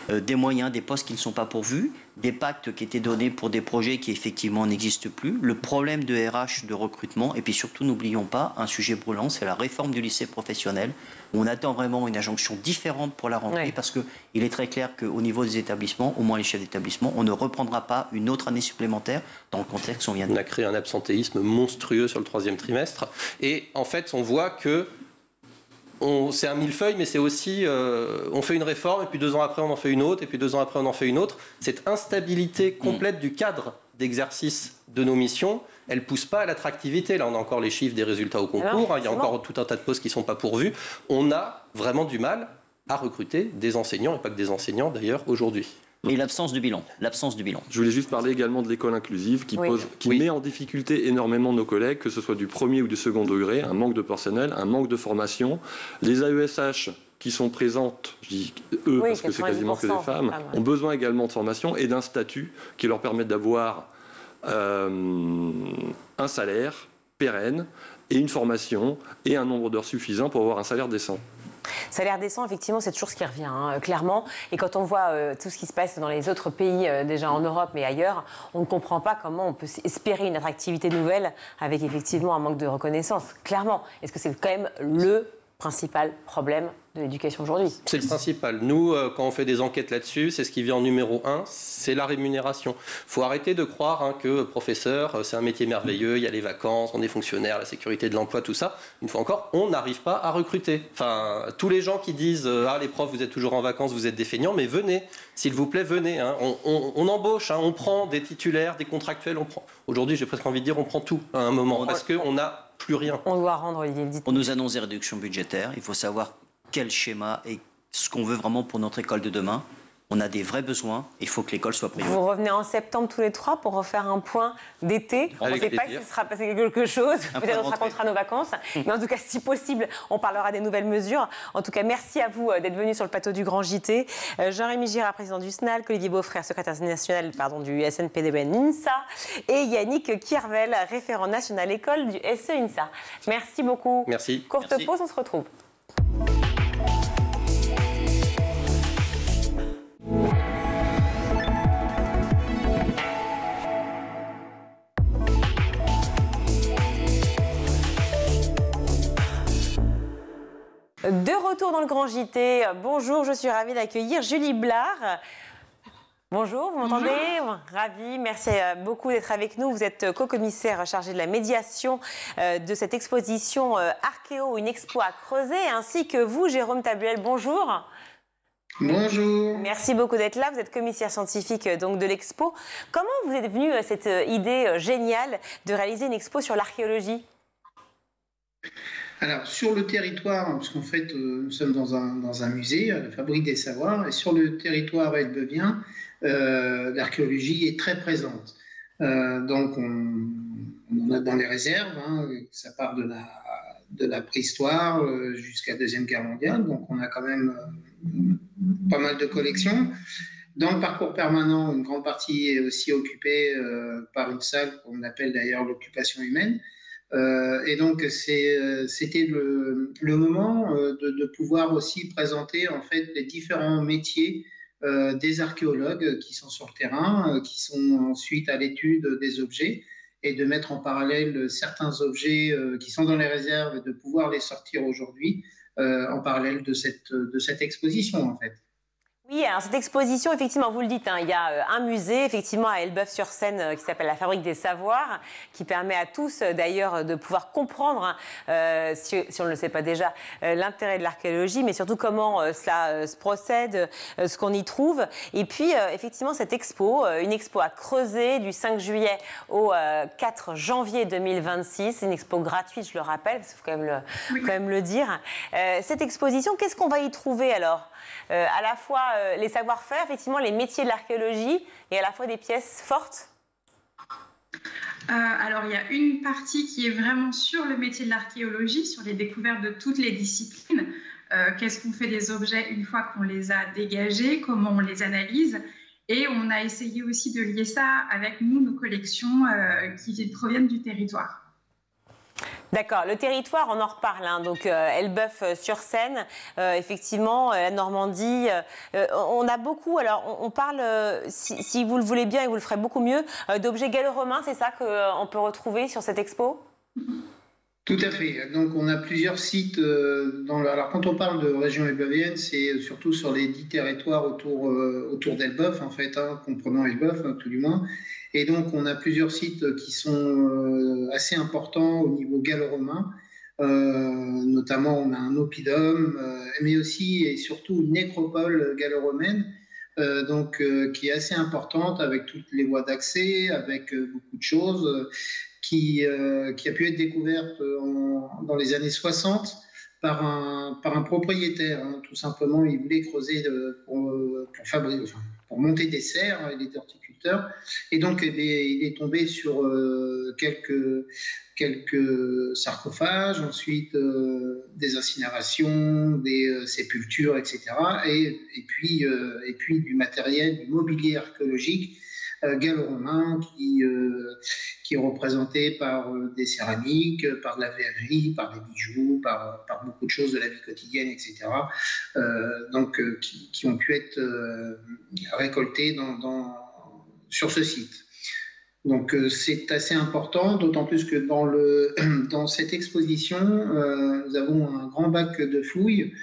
des moyens, des postes qui ne sont pas pourvus, des pactes qui étaient donnés pour des projets qui effectivement n'existent plus, le problème de RH, de recrutement, et puis surtout n'oublions pas un sujet brûlant, c'est la réforme du lycée professionnel, où on attend vraiment une injonction différente pour la rentrée, parce qu'il est très clair qu'au niveau des établissements, au moins les chefs d'établissement, on ne reprendra pas une autre année supplémentaire dans le contexte qu'on vient de... On a créé un absentéisme monstrueux sur le 3e trimestre, et en fait on voit que c'est un millefeuille, mais c'est aussi on fait une réforme et puis 2 ans après on en fait une autre et puis 2 ans après on en fait une autre. Cette instabilité complète du cadre d'exercice de nos missions, elle pousse pas à l'attractivité. Là on a encore les chiffres des résultats au concours, il y a encore tout un tas de postes qui sont pas pourvus. On a vraiment du mal à recruter des enseignants, et pas que des enseignants d'ailleurs aujourd'hui. Et l'absence du bilan. Je voulais juste parler également de l'école inclusive qui met en difficulté énormément nos collègues, que ce soit du 1er ou du 2e degré, un manque de personnel, un manque de formation. Les AESH qui sont présentes, je dis eux parce que c'est quasiment que des femmes, ont besoin également de formation et d'un statut qui leur permette d'avoir un salaire pérenne et une formation et un nombre d'heures suffisant pour avoir un salaire décent. Salaire décent, effectivement, c'est toujours ce qui revient, clairement. Et quand on voit tout ce qui se passe dans les autres pays, déjà en Europe, mais ailleurs, on ne comprend pas comment on peut espérer une attractivité nouvelle avec effectivement un manque de reconnaissance. Clairement, est-ce que c'est quand même le principal problème de l'éducation aujourd'hui? C'est le principal. Nous, quand on fait des enquêtes là-dessus, c'est ce qui vient en numéro 1, c'est la rémunération. Il faut arrêter de croire que professeur, c'est un métier merveilleux, il y a les vacances, on est fonctionnaire, la sécurité de l'emploi, tout ça. Une fois encore, on n'arrive pas à recruter. Enfin, tous les gens qui disent « Ah, les profs, vous êtes toujours en vacances, vous êtes des feignants », mais venez, s'il vous plaît, venez. Hein. On embauche, hein, on prend des titulaires, des contractuels, on prend. Aujourd'hui, j'ai presque envie de dire, on prend tout à un moment, parce qu'on n'a plus rien. On doit rendre, Olivier. On nous annonce des réductions budgétaires, il faut savoir quel schéma et ce qu'on veut vraiment pour notre école de demain. On a des vrais besoins, il faut que l'école soit prioritaire. Vous revenez en septembre tous les trois pour refaire un point d'été. On ne sait pas si ce sera passé quelque chose, peut-être on se racontera nos vacances, mais en tout cas, si possible, on parlera des nouvelles mesures. En tout cas, merci à vous d'être venus sur le plateau du Grand JT. Jean-Rémy Girard, président du SNALC, Olivier Beaufrère, secrétaire national du SNPDBN-INSA, et Yannick Kiervel, référent national école du SE-INSA. Merci beaucoup. Merci. Courte pause, on se retrouve. De retour dans le Grand JT, bonjour, je suis ravie d'accueillir Julie Blard. Bonjour, vous m'entendez? Ravie, merci beaucoup d'être avec nous. Vous êtes co-commissaire chargé de la médiation de cette exposition Archéo, une expo à creuser, ainsi que vous, Jérôme Tabuel. Bonjour. Bonjour. Merci beaucoup d'être là. Vous êtes commissaire scientifique donc, de l'expo. Comment vous êtes venu à cette idée géniale de réaliser une expo sur l'archéologie? Alors, sur le territoire, parce qu'en fait, nous sommes dans un musée, la Fabrique des Savoirs, et sur le territoire elbeuvien, l'archéologie est très présente. Donc, on a dans les réserves, ça part de la préhistoire jusqu'à la Deuxième Guerre mondiale, donc on a quand même pas mal de collections. Dans le parcours permanent, une grande partie est aussi occupée par une salle qu'on appelle d'ailleurs l'occupation humaine. Et donc c'était le moment de pouvoir aussi présenter en fait les différents métiers des archéologues qui sont sur le terrain, qui sont ensuite à l'étude des objets, et de mettre en parallèle certains objets qui sont dans les réserves et de pouvoir les sortir aujourd'hui en parallèle de cette exposition en fait. Oui, alors cette exposition, effectivement, vous le dites, il y a un musée, effectivement, à Elbeuf-sur-Seine, qui s'appelle la Fabrique des Savoirs, qui permet à tous, d'ailleurs, de pouvoir comprendre, si on ne le sait pas déjà, l'intérêt de l'archéologie, mais surtout comment cela se procède, ce qu'on y trouve. Et puis, effectivement, cette expo, une expo à creuser du 5 juillet au 4 janvier 2026, une expo gratuite, je le rappelle, il faut quand même le dire. Cette exposition, qu'est-ce qu'on va y trouver alors? À la fois les savoir-faire, effectivement, les métiers de l'archéologie et à la fois des pièces fortes? Alors, il y a une partie qui est vraiment sur le métier de l'archéologie, sur les découvertes de toutes les disciplines. Qu'est-ce qu'on fait des objets une fois qu'on les a dégagés, comment on les analyse. Et on a essayé aussi de lier ça avec nous, nos collections qui proviennent du territoire. D'accord, le territoire, on en reparle. Donc, Elbeuf-sur-Seine, effectivement, la Normandie. On a beaucoup, alors on parle, si vous le voulez bien et vous le ferez beaucoup mieux, d'objets gallo-romains, c'est ça qu'on peut retrouver sur cette expo? Tout à fait. Donc, on a plusieurs sites. Alors, quand on parle de région elbeuvienne, c'est surtout sur les 10 territoires autour d'Elbeuf, en fait, comprenant Elbeuf, tout du moins. Et donc, on a plusieurs sites qui sont assez importants au niveau gallo-romain. Notamment, on a un oppidum, mais aussi et surtout une nécropole gallo-romaine, qui est assez importante avec toutes les voies d'accès, avec beaucoup de choses, qui a pu être découverte dans les années 60 par un propriétaire. Tout simplement, il voulait creuser pour monter des serres et des horticultures. agriculteurs. Et donc, il est tombé sur quelques sarcophages, ensuite des incinérations, des sépultures, etc. Et puis du matériel, du mobilier archéologique gallo-romain qui est représenté par des céramiques, par de la verrerie, par des bijoux, par beaucoup de choses de la vie quotidienne, etc. Qui ont pu être récoltés sur ce site. Donc c'est assez important, d'autant plus que dans cette exposition, nous avons un grand bac de fouilles.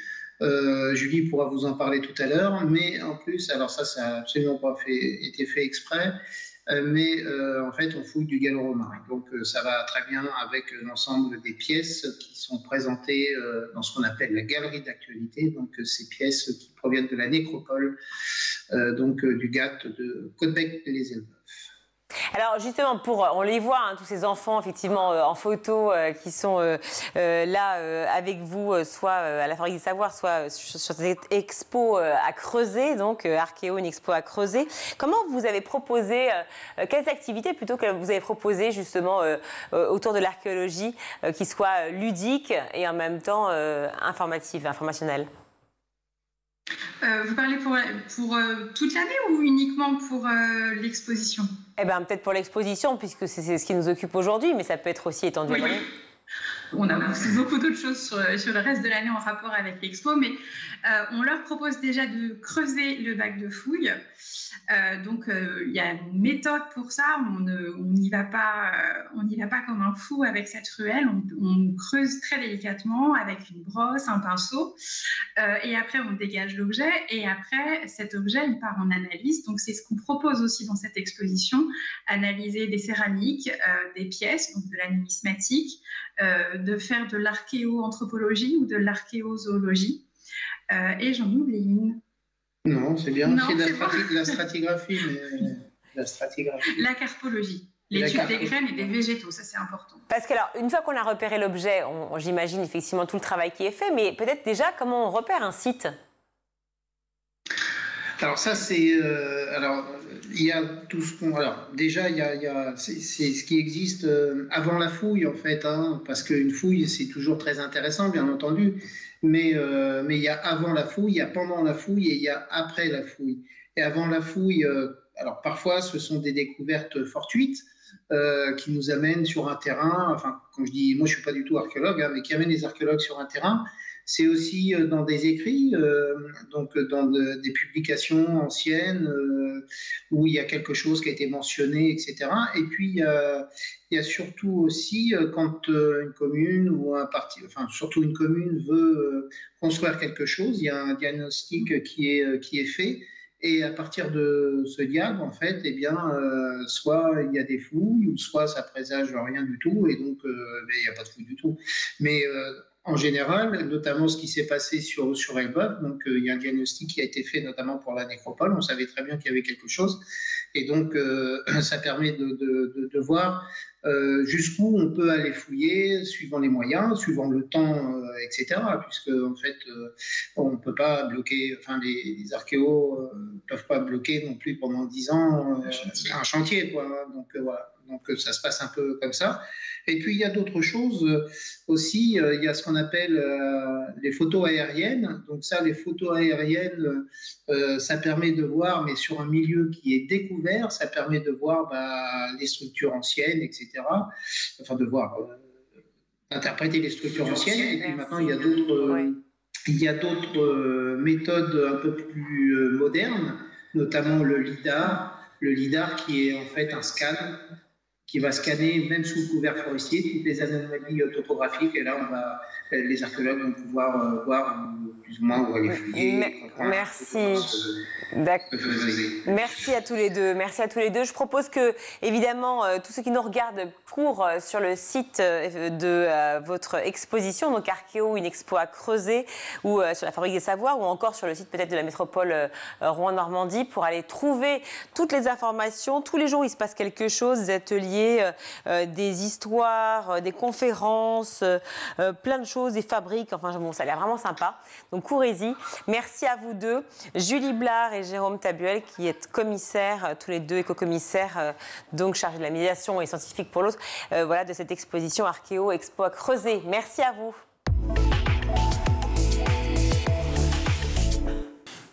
Julie pourra vous en parler tout à l'heure, mais en plus, alors ça n'a absolument pas été fait exprès, mais en fait on fouille du gallo-romain. Donc ça va très bien avec l'ensemble des pièces qui sont présentées dans ce qu'on appelle la galerie d'actualité, donc ces pièces qui proviennent de la nécropole, du GAT de Côtebec-les-Elbeuf. Alors justement, on les voit, tous ces enfants effectivement en photo qui sont là avec vous, soit à la Fabrique des Savoirs, soit sur cette expo à Creuset, donc Archéo, une expo à Creuset. Comment vous avez proposé, quelles activités plutôt que vous avez proposé justement autour de l'archéologie qui soient ludiques et en même temps informationnelles? Vous parlez pour toute l'année ou uniquement pour l'exposition? Eh bien, peut-être pour l'exposition, puisque c'est ce qui nous occupe aujourd'hui, mais ça peut être aussi étendu à l'année. On a beaucoup d'autres choses sur le reste de l'année en rapport avec l'expo, mais on leur propose déjà de creuser le bac de fouilles. Il y a une méthode pour ça. On n'y va pas comme un fou avec cette ruelle. On creuse très délicatement avec une brosse, un pinceau, et après on dégage l'objet. Et après, cet objet, il part en analyse. Donc c'est ce qu'on propose aussi dans cette exposition: analyser des céramiques, des pièces, donc de la numismatique, de faire de l'archéo-anthropologie ou de l'archéozoologie. Et j'en oublie une. Non, c'est bien. C'est de la stratigraphie, mais la stratigraphie. La carpologie. L'étude des graines et des végétaux, ça c'est important. Parce que alors, une fois qu'on a repéré l'objet, j'imagine effectivement tout le travail qui est fait, mais peut-être déjà comment on repère un site? Alors ça c'est il y a tout ce qu'on déjà c'est ce qui existe avant la fouille en fait, parce qu'une fouille c'est toujours très intéressant bien entendu, mais il y a avant la fouille, il y a pendant la fouille et il y a après la fouille. Et avant la fouille, alors parfois ce sont des découvertes fortuites qui nous amènent sur un terrain, enfin quand je dis, moi je suis pas du tout archéologue, mais qui amènent les archéologues sur un terrain. C'est aussi dans des écrits, donc dans des publications anciennes où il y a quelque chose qui a été mentionné, etc. Et puis il y a surtout aussi quand une commune ou un parti, enfin surtout une commune veut construire quelque chose, il y a un diagnostic qui est fait. Et à partir de ce diag, en fait, eh bien, soit il y a des fouilles, ou soit ça présage rien du tout, et donc il n'y a pas de fouilles du tout. Mais en général, notamment ce qui s'est passé sur Elbeuf, donc il y a un diagnostic qui a été fait notamment pour la nécropole, on savait très bien qu'il y avait quelque chose, et donc ça permet de voir jusqu'où on peut aller fouiller, suivant les moyens, suivant le temps, etc. Puisque en fait, on ne peut pas bloquer, enfin les archéos ne peuvent pas bloquer non plus pendant 10 ans un chantier, quoi. Donc voilà. Donc ça se passe un peu comme ça. Et puis il y a d'autres choses aussi. Il y a ce qu'on appelle les photos aériennes. Donc ça, les photos aériennes, ça permet de voir, mais sur un milieu qui est découvert, ça permet de voir les structures anciennes, etc. Enfin de voir, interpréter les structures anciennes. Et puis maintenant il y a d'autres méthodes un peu plus modernes, notamment le LIDAR. Le LIDAR qui est en fait un scan qui va scanner, même sous couvert forestier, toutes les anomalies topographiques. Et là, les archéologues vont pouvoir voir plus ou moins où aller fouiller. Merci. Merci à tous les deux. Merci à tous les deux. Je propose que, évidemment, tous ceux qui nous regardent courent sur le site de votre exposition, donc Archéo, une expo à Creuset, ou sur la Fabrique des Savoirs, ou encore sur le site peut-être de la métropole Rouen-Normandie, pour aller trouver toutes les informations. Tous les jours, il se passe quelque chose, des ateliers, ateliers, des histoires, des conférences, plein de choses, des fabriques. Enfin, bon, ça a l'air vraiment sympa. Donc, courez-y. Merci à vous deux, Julie Blard et Jérôme Tabuel, qui êtes commissaires, tous les deux éco-commissaires, donc chargés de la médiation et scientifiques pour l'autre, voilà, de cette exposition Archéo Expo à Creuset. Merci à vous.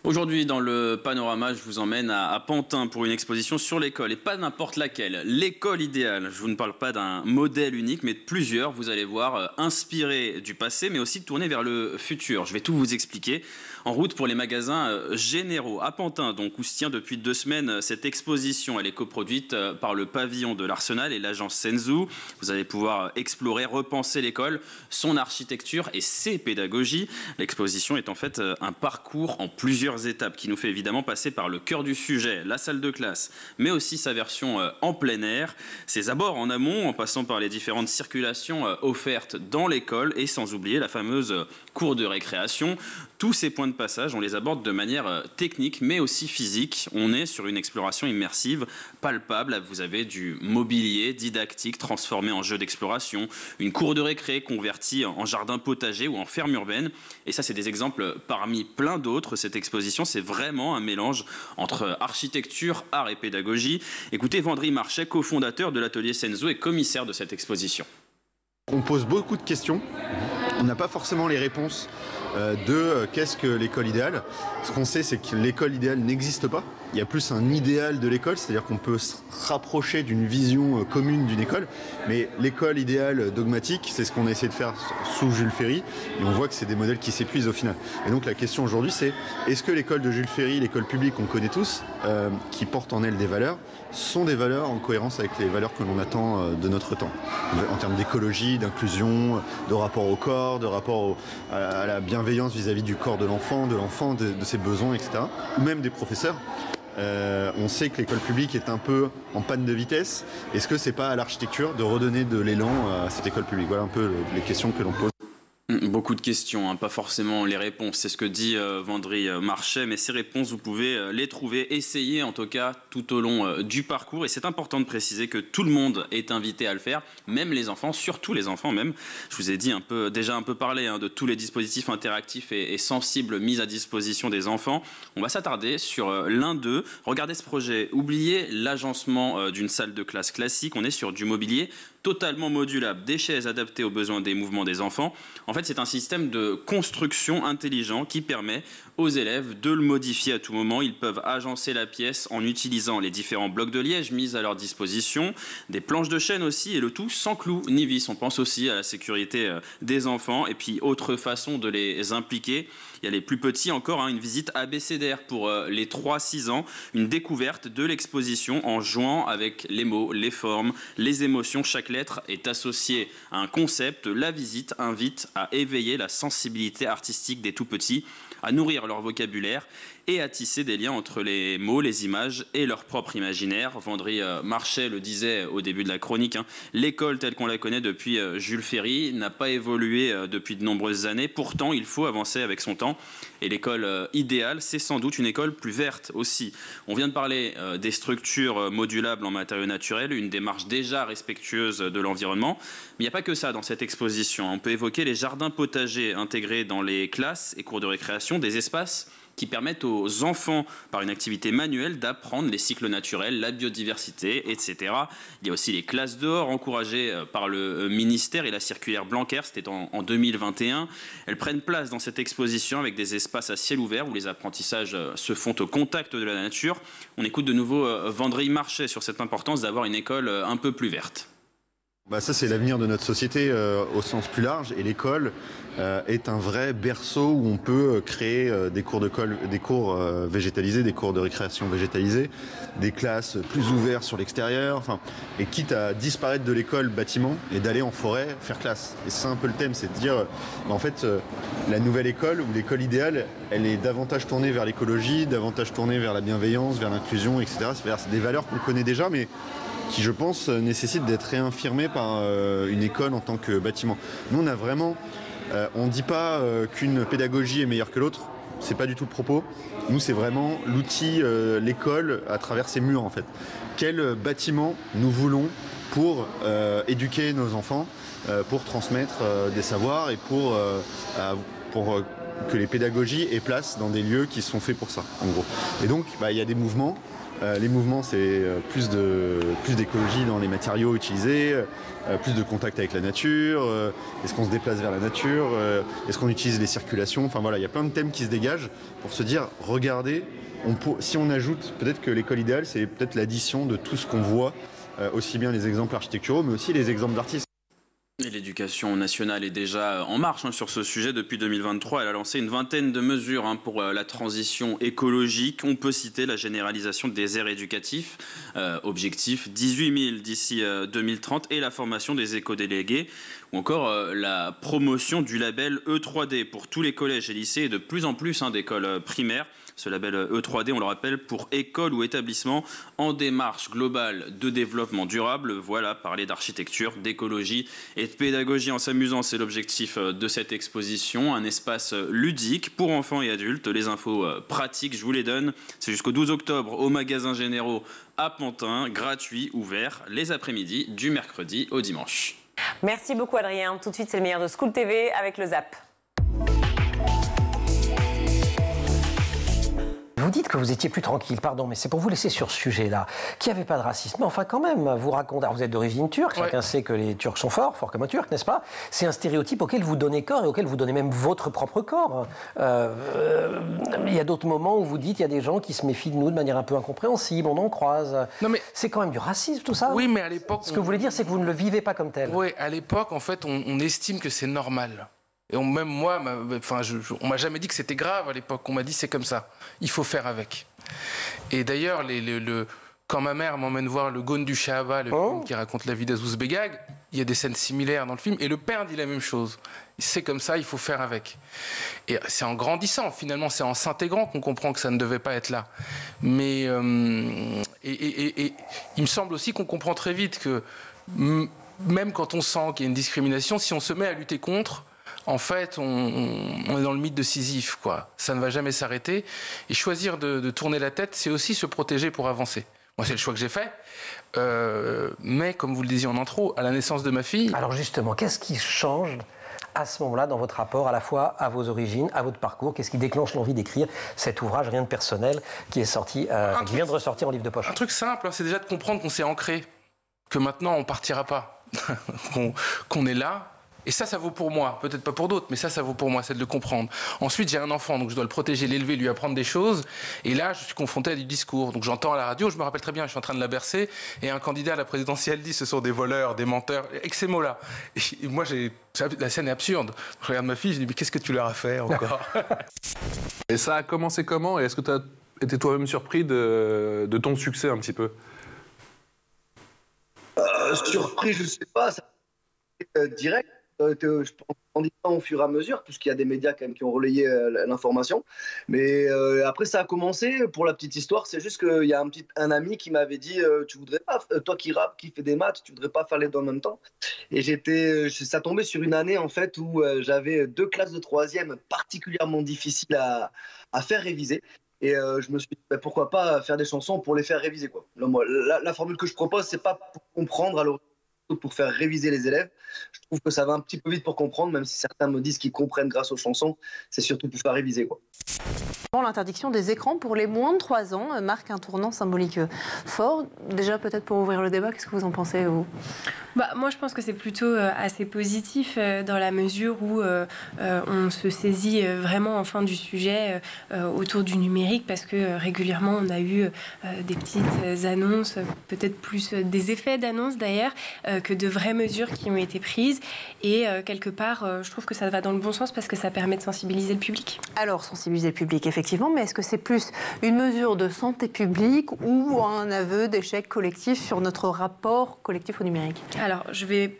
Aujourd'hui, dans le panorama, je vous emmène à Pantin pour une exposition sur l'école, et pas n'importe laquelle. L'école idéale. Je vous ne parle pas d'un modèle unique, mais de plusieurs, vous allez voir, inspirés du passé, mais aussi tournés vers le futur. Je vais tout vous expliquer. En route pour les magasins généraux à Pantin, donc, où se tient depuis 2 semaines cette exposition. Elle est coproduite par le pavillon de l'Arsenal et l'agence Senzu. Vous allez pouvoir explorer, repenser l'école, son architecture et ses pédagogies. L'exposition est en fait un parcours en plusieurs étapes qui nous fait évidemment passer par le cœur du sujet, la salle de classe, mais aussi sa version en plein air, ses abords en amont, en passant par les différentes circulations offertes dans l'école, et sans oublier la fameuse cour de récréation. Tous ces points de passage, on les aborde de manière technique, mais aussi physique. On est sur une exploration immersive, palpable. Vous avez du mobilier didactique transformé en jeu d'exploration, une cour de récré convertie en jardin potager ou en ferme urbaine. Et ça, c'est des exemples parmi plein d'autres. Cette exposition, c'est vraiment un mélange entre architecture, art et pédagogie. Écoutez Vendry Marchais, cofondateur de l'atelier Senzu et commissaire de cette exposition. On pose beaucoup de questions. On n'a pas forcément les réponses de qu'est-ce que l'école idéale. Ce qu'on sait, c'est que l'école idéale n'existe pas. Il y a plus un idéal de l'école, c'est-à-dire qu'on peut se rapprocher d'une vision commune d'une école, mais l'école idéale dogmatique, c'est ce qu'on a essayé de faire sous Jules Ferry, et on voit que c'est des modèles qui s'épuisent au final. Et donc la question aujourd'hui, c'est est-ce que l'école de Jules Ferry, l'école publique qu'on connaît tous, qui porte en elle des valeurs, sont des valeurs en cohérence avec les valeurs que l'on attend de notre temps, en termes d'écologie, d'inclusion, de rapport au corps, de rapport à la bienveillance vis-à-vis du corps de l'enfant, de ses besoins, etc. Ou même des professeurs. On sait que l'école publique est un peu en panne de vitesse. Est-ce que c'est pas à l'architecture de redonner de l'élan à cette école publique? Voilà un peu les questions que l'on pose. Beaucoup de questions, hein, pas forcément les réponses. C'est ce que dit Vendry Marchais, mais ces réponses, vous pouvez les trouver, essayer en tout cas tout au long du parcours. Et c'est important de préciser que tout le monde est invité à le faire, même les enfants, surtout les enfants même. Je vous ai dit déjà un peu parlé de tous les dispositifs interactifs et sensibles mis à disposition des enfants. On va s'attarder sur l'un d'eux. Regardez ce projet. Oubliez l'agencement d'une salle de classe classique. On est sur du mobilier totalement modulable, des chaises adaptées aux besoins des mouvements des enfants. En fait, c'est un système de construction intelligent qui permet aux élèves de le modifier à tout moment. Ils peuvent agencer la pièce en utilisant les différents blocs de liège mis à leur disposition, des planches de chêne aussi, et le tout sans clous ni vis. On pense aussi à la sécurité des enfants, et puis autre façon de les impliquer. Il y a les plus petits encore, une visite abécédaire pour les 3-6 ans, une découverte de l'exposition en jouant avec les mots, les formes, les émotions. Chaque lettre est associée à un concept. La visite invite à éveiller la sensibilité artistique des tout-petits, à nourrir leur vocabulaire et à tisser des liens entre les mots, les images et leur propre imaginaire. Vendry Marchais le disait au début de la chronique, l'école telle qu'on la connaît depuis Jules Ferry n'a pas évolué depuis de nombreuses années. Pourtant, il faut avancer avec son temps. Et l'école idéale, c'est sans doute une école plus verte aussi. On vient de parler des structures modulables en matériaux naturels, une démarche déjà respectueuse de l'environnement. Mais il n'y a pas que ça dans cette exposition. On peut évoquer les jardins potagers intégrés dans les classes et cours de récréation, des espaces qui permettent aux enfants, par une activité manuelle, d'apprendre les cycles naturels, la biodiversité, etc. Il y a aussi les classes dehors, encouragées par le ministère et la circulaire Blanquer, c'était en 2021. Elles prennent place dans cette exposition avec des espaces à ciel ouvert où les apprentissages se font au contact de la nature. On écoute de nouveau Vendry Marchais sur cette importance d'avoir une école un peu plus verte. Ça, c'est l'avenir de notre société au sens plus large, et l'école est un vrai berceau où on peut créer des cours végétalisés, des cours de récréation végétalisés, des classes plus ouvertes sur l'extérieur, et quitte à disparaître de l'école bâtiment et d'aller en forêt faire classe. Et c'est un peu le thème, c'est de dire, en fait, la nouvelle école ou l'école idéale, elle est davantage tournée vers l'écologie, davantage tournée vers la bienveillance, vers l'inclusion, etc. C'est des valeurs qu'on connaît déjà, mais qui, je pense, nécessite d'être réinfirmé par une école en tant que bâtiment. Nous, on a vraiment... on ne dit pas qu'une pédagogie est meilleure que l'autre. c'est pas du tout le propos. Nous, c'est vraiment l'outil, l'école à travers ses murs en fait. Quel bâtiment nous voulons pour éduquer nos enfants, pour transmettre des savoirs et pour que les pédagogies aient place dans des lieux qui sont faits pour ça, en gros. Et donc, il y a des mouvements. Les mouvements, c'est plus d'écologie dans les matériaux utilisés, plus de contact avec la nature, est-ce qu'on se déplace vers la nature, est-ce qu'on utilise les circulations, enfin voilà, il y a plein de thèmes qui se dégagent pour se dire, regardez, si on ajoute, peut-être que l'école idéale, c'est peut-être l'addition de tout ce qu'on voit, aussi bien les exemples architecturaux, mais aussi les exemples d'artistes. Et l'éducation nationale est déjà en marche sur ce sujet depuis 2023. Elle a lancé une vingtaine de mesures pour la transition écologique. On peut citer la généralisation des aires éducatifs, objectif 18 000 d'ici 2030, et la formation des éco-délégués, ou encore la promotion du label E3D pour tous les collèges et lycées et de plus en plus d'écoles primaires. Ce label E3D, on le rappelle, pour école ou établissement en démarche globale de développement durable. Voilà, parler d'architecture, d'écologie et de pédagogie en s'amusant, c'est l'objectif de cette exposition. Un espace ludique pour enfants et adultes. Les infos pratiques, je vous les donne. C'est jusqu'au 12 octobre au magasin Généraux à Pantin, gratuit, ouvert les après-midi du mercredi au dimanche. Merci beaucoup Adrien. Tout de suite, c'est le meilleur de School TV avec le ZAP. Vous dites que vous étiez plus tranquille, pardon, mais c'est pour vous laisser sur ce sujet-là, qu'il n'y avait pas de racisme. Mais enfin, quand même, vous racontez, vous êtes d'origine turque, chacun sait que les Turcs sont forts comme un Turc, n'est-ce pas? C'est un stéréotype auquel vous donnez corps et auquel vous donnez même votre propre corps. Il y a d'autres moments où vous dites, il y a des gens qui se méfient de nous de manière un peu incompréhensible, on en croise. Non, mais c'est quand même du racisme, tout ça. Oui, mais à l'époque... Ce que vous voulez dire, c'est que vous ne le vivez pas comme tel. Oui, à l'époque, en fait, on estime que c'est normal. Et même moi, on m'a jamais dit que c'était grave à l'époque. On m'a dit c'est comme ça, il faut faire avec. Et d'ailleurs, quand ma mère m'emmène voir le Gaune du Shahaba, le film qui raconte la vie d'Azouz Begag, il y a des scènes similaires dans le film, et le père dit la même chose. C'est comme ça, il faut faire avec. Et c'est en grandissant, finalement, c'est en s'intégrant qu'on comprend que ça ne devait pas être là. Mais il me semble aussi qu'on comprend très vite que même quand on sent qu'il y a une discrimination, si on se met à lutter contre, en fait, on est dans le mythe de Sisyphe, quoi. Ça ne va jamais s'arrêter. Et choisir de tourner la tête, c'est aussi se protéger pour avancer. Moi, c'est le choix que j'ai fait. Mais, comme vous le disiez en intro, à la naissance de ma fille... Alors justement, qu'est-ce qui change à ce moment-là dans votre rapport à la fois à vos origines, à votre parcours? Qu'est-ce qui déclenche l'envie d'écrire cet ouvrage, Rien de personnel, qui est sorti, qui vient de ressortir en livre de poche? Un truc simple, c'est déjà de comprendre qu'on s'est ancré, que maintenant on ne partira pas, qu'on est là. Et ça vaut pour moi, peut-être pas pour d'autres, mais ça vaut pour moi, c'est de le comprendre. Ensuite, j'ai un enfant, donc je dois le protéger, l'élever, lui apprendre des choses. Et là, je suis confronté à du discours. Donc j'entends à la radio, je me rappelle très bien, je suis en train de la bercer, et un candidat à la présidentielle dit ce sont des voleurs, des menteurs, avec ces mots-là. Et moi, la scène est absurde. Je regarde ma fille, je dis mais qu'est-ce que tu leur as fait encore? Et ça a commencé comment? Et est-ce que tu as été toi-même surpris de ton succès un petit peu? Surpris, je sais pas, ça direct. Je pense en disant au fur et à mesure, puisqu'il y a des médias quand même qui ont relayé l'information. Mais après, ça a commencé, pour la petite histoire, c'est juste qu'il y a un ami qui m'avait dit tu voudrais pas, toi qui rappes, qui fais des maths, tu voudrais pas faire les deux en même temps? Et ça tombait sur une année en fait où j'avais 2 classes de 3e particulièrement difficiles à faire réviser. Et je me suis dit, pourquoi pas faire des chansons pour les faire réviser, quoi. Là, moi, la formule que je propose, c'est pas pour comprendre à l'origine, pour faire réviser les élèves. Je trouve que ça va un petit peu vite pour comprendre, même si certains me disent qu'ils comprennent grâce aux chansons. C'est surtout pour faire réviser, quoi. L'interdiction des écrans pour les moins de 3 ans marque un tournant symbolique fort. Déjà, peut-être pour ouvrir le débat, qu'est-ce que vous en pensez, vous? Moi, je pense que c'est plutôt assez positif dans la mesure où on se saisit vraiment enfin du sujet autour du numérique, parce que régulièrement, on a eu des petites annonces, peut-être plus des effets d'annonces d'ailleurs, que de vraies mesures qui ont été prises. Et quelque part, je trouve que ça va dans le bon sens parce que ça permet de sensibiliser le public. Alors, sensibiliser le public, effectivement, mais est-ce que c'est plus une mesure de santé publique ou un aveu d'échec collectif sur notre rapport collectif au numérique? Alors, je vais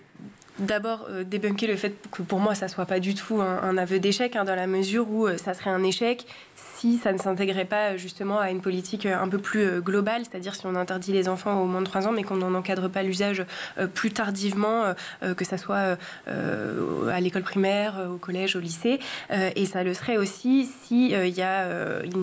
d'abord débunker le fait que pour moi ça soit pas du tout un aveu d'échec, dans la mesure où ça serait un échec si ça ne s'intégrait pas justement à une politique un peu plus globale, c'est-à-dire si on interdit les enfants au moins de 3 ans mais qu'on n'en encadre pas l'usage plus tardivement, que ça soit à l'école primaire, au collège, au lycée, et ça le serait aussi si il n'y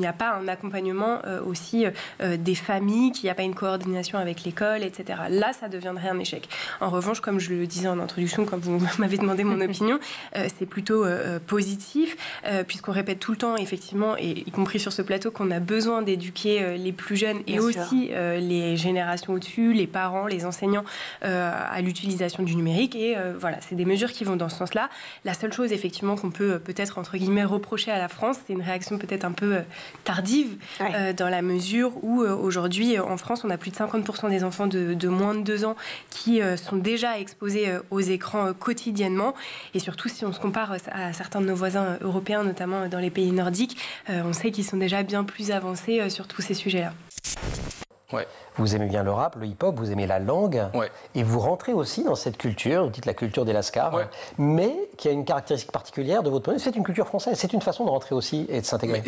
a pas un accompagnement aussi des familles, qu'il n'y a pas une coordination avec l'école, etc. Là, ça deviendrait un échec. En revanche, comme je le disais en introduction, quand vous m'avez demandé mon opinion, c'est plutôt positif, puisqu'on répète tout le temps, effectivement, et y compris sur ce plateau, qu'on a besoin d'éduquer les plus jeunes et Bien aussi les générations au-dessus, les parents, les enseignants, à l'utilisation du numérique. Et voilà, c'est des mesures qui vont dans ce sens-là. La seule chose, effectivement, qu'on peut peut-être, entre guillemets, reprocher à la France, c'est une réaction peut-être un peu tardive, dans la mesure où aujourd'hui, en France, on a plus de 50% des enfants de moins de 2 ans qui sont déjà exposés aux écrans quotidiennement. Et surtout, si on se compare à certains de nos voisins européens, notamment dans les pays nordiques, on sait qu'ils sont déjà bien plus avancés sur tous ces sujets-là. Ouais. Vous aimez bien le rap, le hip-hop, vous aimez la langue, et vous rentrez aussi dans cette culture, vous dites la culture des Lascars, mais qui a une caractéristique particulière de votre point de vue, c'est une culture française, c'est une façon de rentrer aussi et de s'intégrer.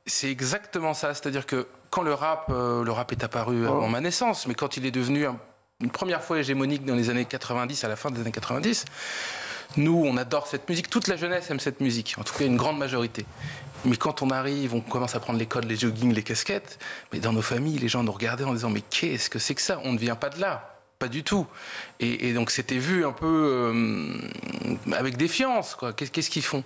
C'est exactement ça, c'est-à-dire que quand le rap est apparu avant ma naissance, mais quand il est devenu une première fois hégémonique dans les années 90, à la fin des années 90, nous, on adore cette musique, toute la jeunesse aime cette musique, en tout cas une grande majorité. Mais quand on arrive, on commence à prendre les codes, les joggings, les casquettes, mais dans nos familles, les gens nous regardaient en disant « mais qu'est-ce que c'est que ça ? On ne vient pas de là !» Pas du tout. Et donc c'était vu un peu avec défiance, quoi. Qu'est-ce qu'ils font ?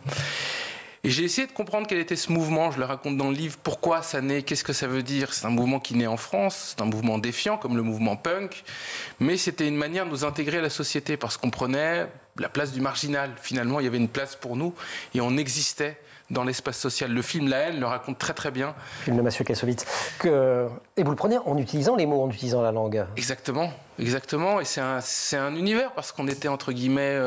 Et j'ai essayé de comprendre quel était ce mouvement, je le raconte dans le livre, pourquoi ça naît, qu'est-ce que ça veut dire. C'est un mouvement qui naît en France, c'est un mouvement défiant, comme le mouvement punk, mais c'était une manière de nous intégrer à la société, parce qu'on prenait la place du marginal. Finalement, il y avait une place pour nous, et on existait dans l'espace social. Le film La haine le raconte très très bien. Le film de Mathieu Kassovitz. Et vous le prenez en utilisant les mots, en utilisant la langue. Exactement. Et c'est un univers, parce qu'on était entre guillemets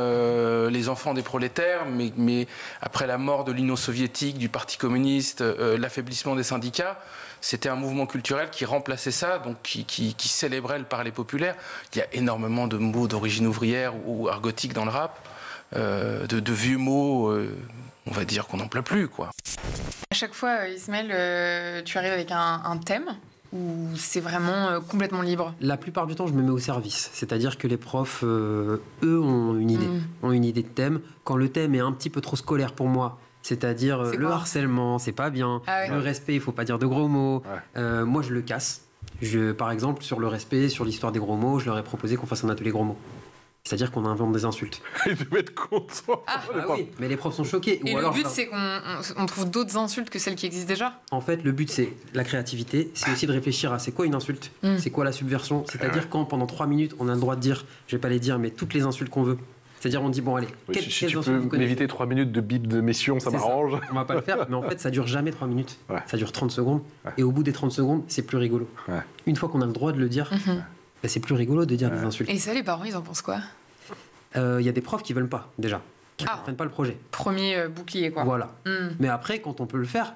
les enfants des prolétaires, mais après la mort de l'Union soviétique, du Parti communiste, l'affaiblissement des syndicats, c'était un mouvement culturel qui remplaçait ça, donc qui célébrait le parler populaire. Il y a énormément de mots d'origine ouvrière ou argotique dans le rap, de vieux mots, on va dire qu'on n'emploie plus, quoi. À chaque fois, Ismaël, tu arrives avec un thème ou c'est vraiment complètement libre ? La plupart du temps, je me mets au service. C'est-à-dire que les profs, eux, ont une idée de thème. Quand le thème est un petit peu trop scolaire pour moi, c'est-à-dire le harcèlement, c'est pas bien, le respect, il faut pas dire de gros mots, moi je le casse. Par exemple, sur le respect, sur l'histoire des gros mots, je leur ai proposé qu'on fasse un atelier gros mots. C'est-à-dire qu'on invente des insultes. Ils devaient être contents. Oui, mais les profs sont choqués. Et le but, c'est qu'on trouve d'autres insultes que celles qui existent déjà ? En fait, le but, c'est la créativité. C'est aussi de réfléchir à c'est quoi une insulte, c'est quoi la subversion. C'est-à-dire quand, pendant 3 minutes, on a le droit de dire, je vais pas les dire, mais toutes les insultes qu'on veut. C'est-à-dire, on dit, bon, allez, si tu peux m'éviter 3 minutes de bip de mission, ça m'arrange. On va pas le faire, mais en fait, ça dure jamais 3 minutes. Ça dure 30 secondes. Et au bout des 30 secondes, c'est plus rigolo. Une fois qu'on a le droit de le dire, c'est plus rigolo de dire des insultes. Et ça, les parents, ils en pensent quoi ? Y a des profs qui veulent pas, déjà. Qui ne comprennent pas le projet. Premier bouclier, quoi. Voilà. Mais après, quand on peut le faire,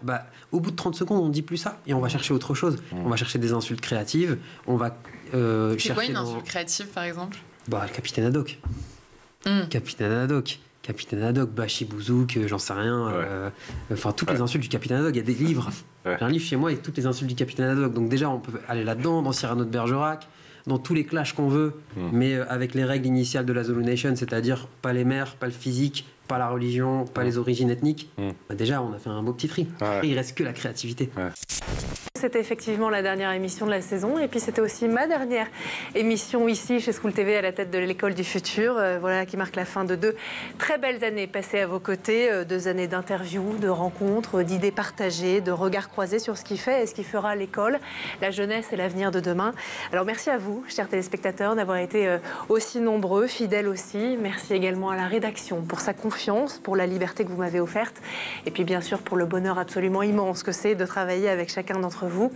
au bout de 30 secondes, on ne dit plus ça et on va chercher autre chose. On va chercher des insultes créatives. On va chercher. C'est quoi une insulte créative, par exemple ? Le capitaine Haddock. Capitaine Haddock, Bachi Bouzouk, j'en sais rien. Enfin, toutes les insultes du capitaine Haddock. Il y a des livres. J'ai un livre chez moi avec toutes les insultes du capitaine Haddock. Donc déjà, on peut aller là-dedans, dans Cyrano de Bergerac, dans tous les clashs qu'on veut, mais avec les règles initiales de la Zulu Nation, c'est-à-dire pas les mères, pas le physique, pas la religion, pas les origines ethniques. Déjà, on a fait un beau petit tri. Après, il reste que la créativité. C'était effectivement la dernière émission de la saison, et puis c'était aussi ma dernière émission ici chez School TV à la tête de l'école du futur, voilà, qui marque la fin de 2 très belles années passées à vos côtés, 2 années d'interviews, de rencontres, d'idées partagées, de regards croisés sur ce qui fait et ce qui fera l'école, la jeunesse et l'avenir de demain. Alors merci à vous, chers téléspectateurs, d'avoir été aussi nombreux, fidèles aussi. Merci également à la rédaction pour sa confiance confiance, pour la liberté que vous m'avez offerte, et puis bien sûr pour le bonheur absolument immense que c'est de travailler avec chacun d'entre vous.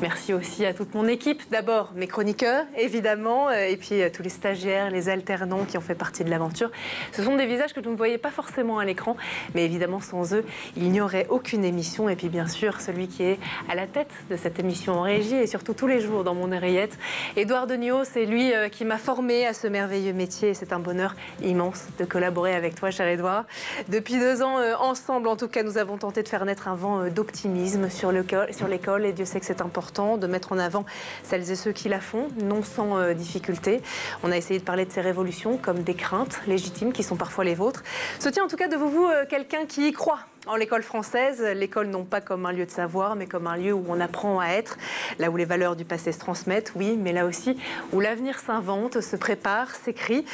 Merci aussi à toute mon équipe, d'abord mes chroniqueurs, évidemment, et puis tous les stagiaires, les alternants qui ont fait partie de l'aventure. Ce sont des visages que vous ne voyez pas forcément à l'écran, mais évidemment sans eux, il n'y aurait aucune émission. Et puis bien sûr, celui qui est à la tête de cette émission en régie et surtout tous les jours dans mon oreillette, Édouard Degnaud, c'est lui qui m'a formé à ce merveilleux métier et c'est un bonheur immense de collaborer avec toi, cher Édouard. Depuis 2 ans, ensemble, en tout cas, nous avons tenté de faire naître un vent d'optimisme sur l'école et Dieu sait que c'est important de mettre en avant celles et ceux qui la font, non sans difficulté. On a essayé de parler de ces révolutions comme des craintes légitimes qui sont parfois les vôtres. Soutien en tout cas de vous, quelqu'un qui y croit en l'école française, l'école non pas comme un lieu de savoir, mais comme un lieu où on apprend à être, là où les valeurs du passé se transmettent, oui, mais là aussi où l'avenir s'invente, se prépare, s'écrit.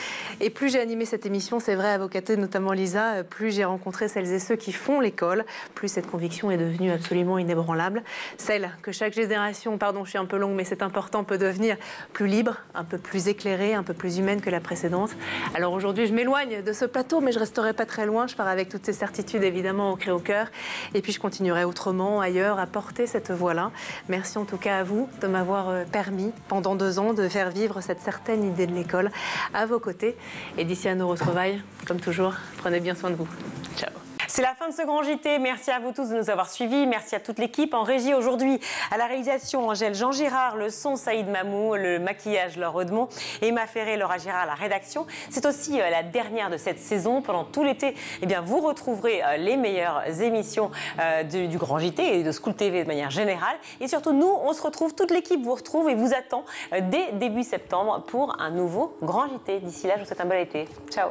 Et plus j'ai animé cette émission, c'est vrai, à vos côtés, notamment Lisa, plus j'ai rencontré celles et ceux qui font l'école, plus cette conviction est devenue absolument inébranlable. Celle que chaque génération, pardon, je suis un peu longue, mais c'est important, peut devenir plus libre, un peu plus éclairée, un peu plus humaine que la précédente. Alors aujourd'hui, je m'éloigne de ce plateau, mais je resterai pas très loin. Je pars avec toutes ces certitudes, évidemment, au cœur. Et puis je continuerai autrement, ailleurs, à porter cette voix-là. Merci en tout cas à vous de m'avoir permis, pendant 2 ans, de faire vivre cette certaine idée de l'école à vos côtés. Et d'ici à nos retrouvailles, comme toujours, prenez bien soin de vous. Ciao. C'est la fin de ce grand JT. Merci à vous tous de nous avoir suivis. Merci à toute l'équipe. En régie aujourd'hui, à la réalisation, Angèle Jean Girard, le son Saïd Mamou, le maquillage Laure Redemont, Emma Ferré, Laura Girard à la rédaction. C'est aussi la dernière de cette saison. Pendant tout l'été, eh bien, vous retrouverez les meilleures émissions du grand JT et de School TV de manière générale. Et surtout, nous, on se retrouve, toute l'équipe vous retrouve et vous attend dès début septembre pour un nouveau grand JT. D'ici là, je vous souhaite un bel été. Ciao.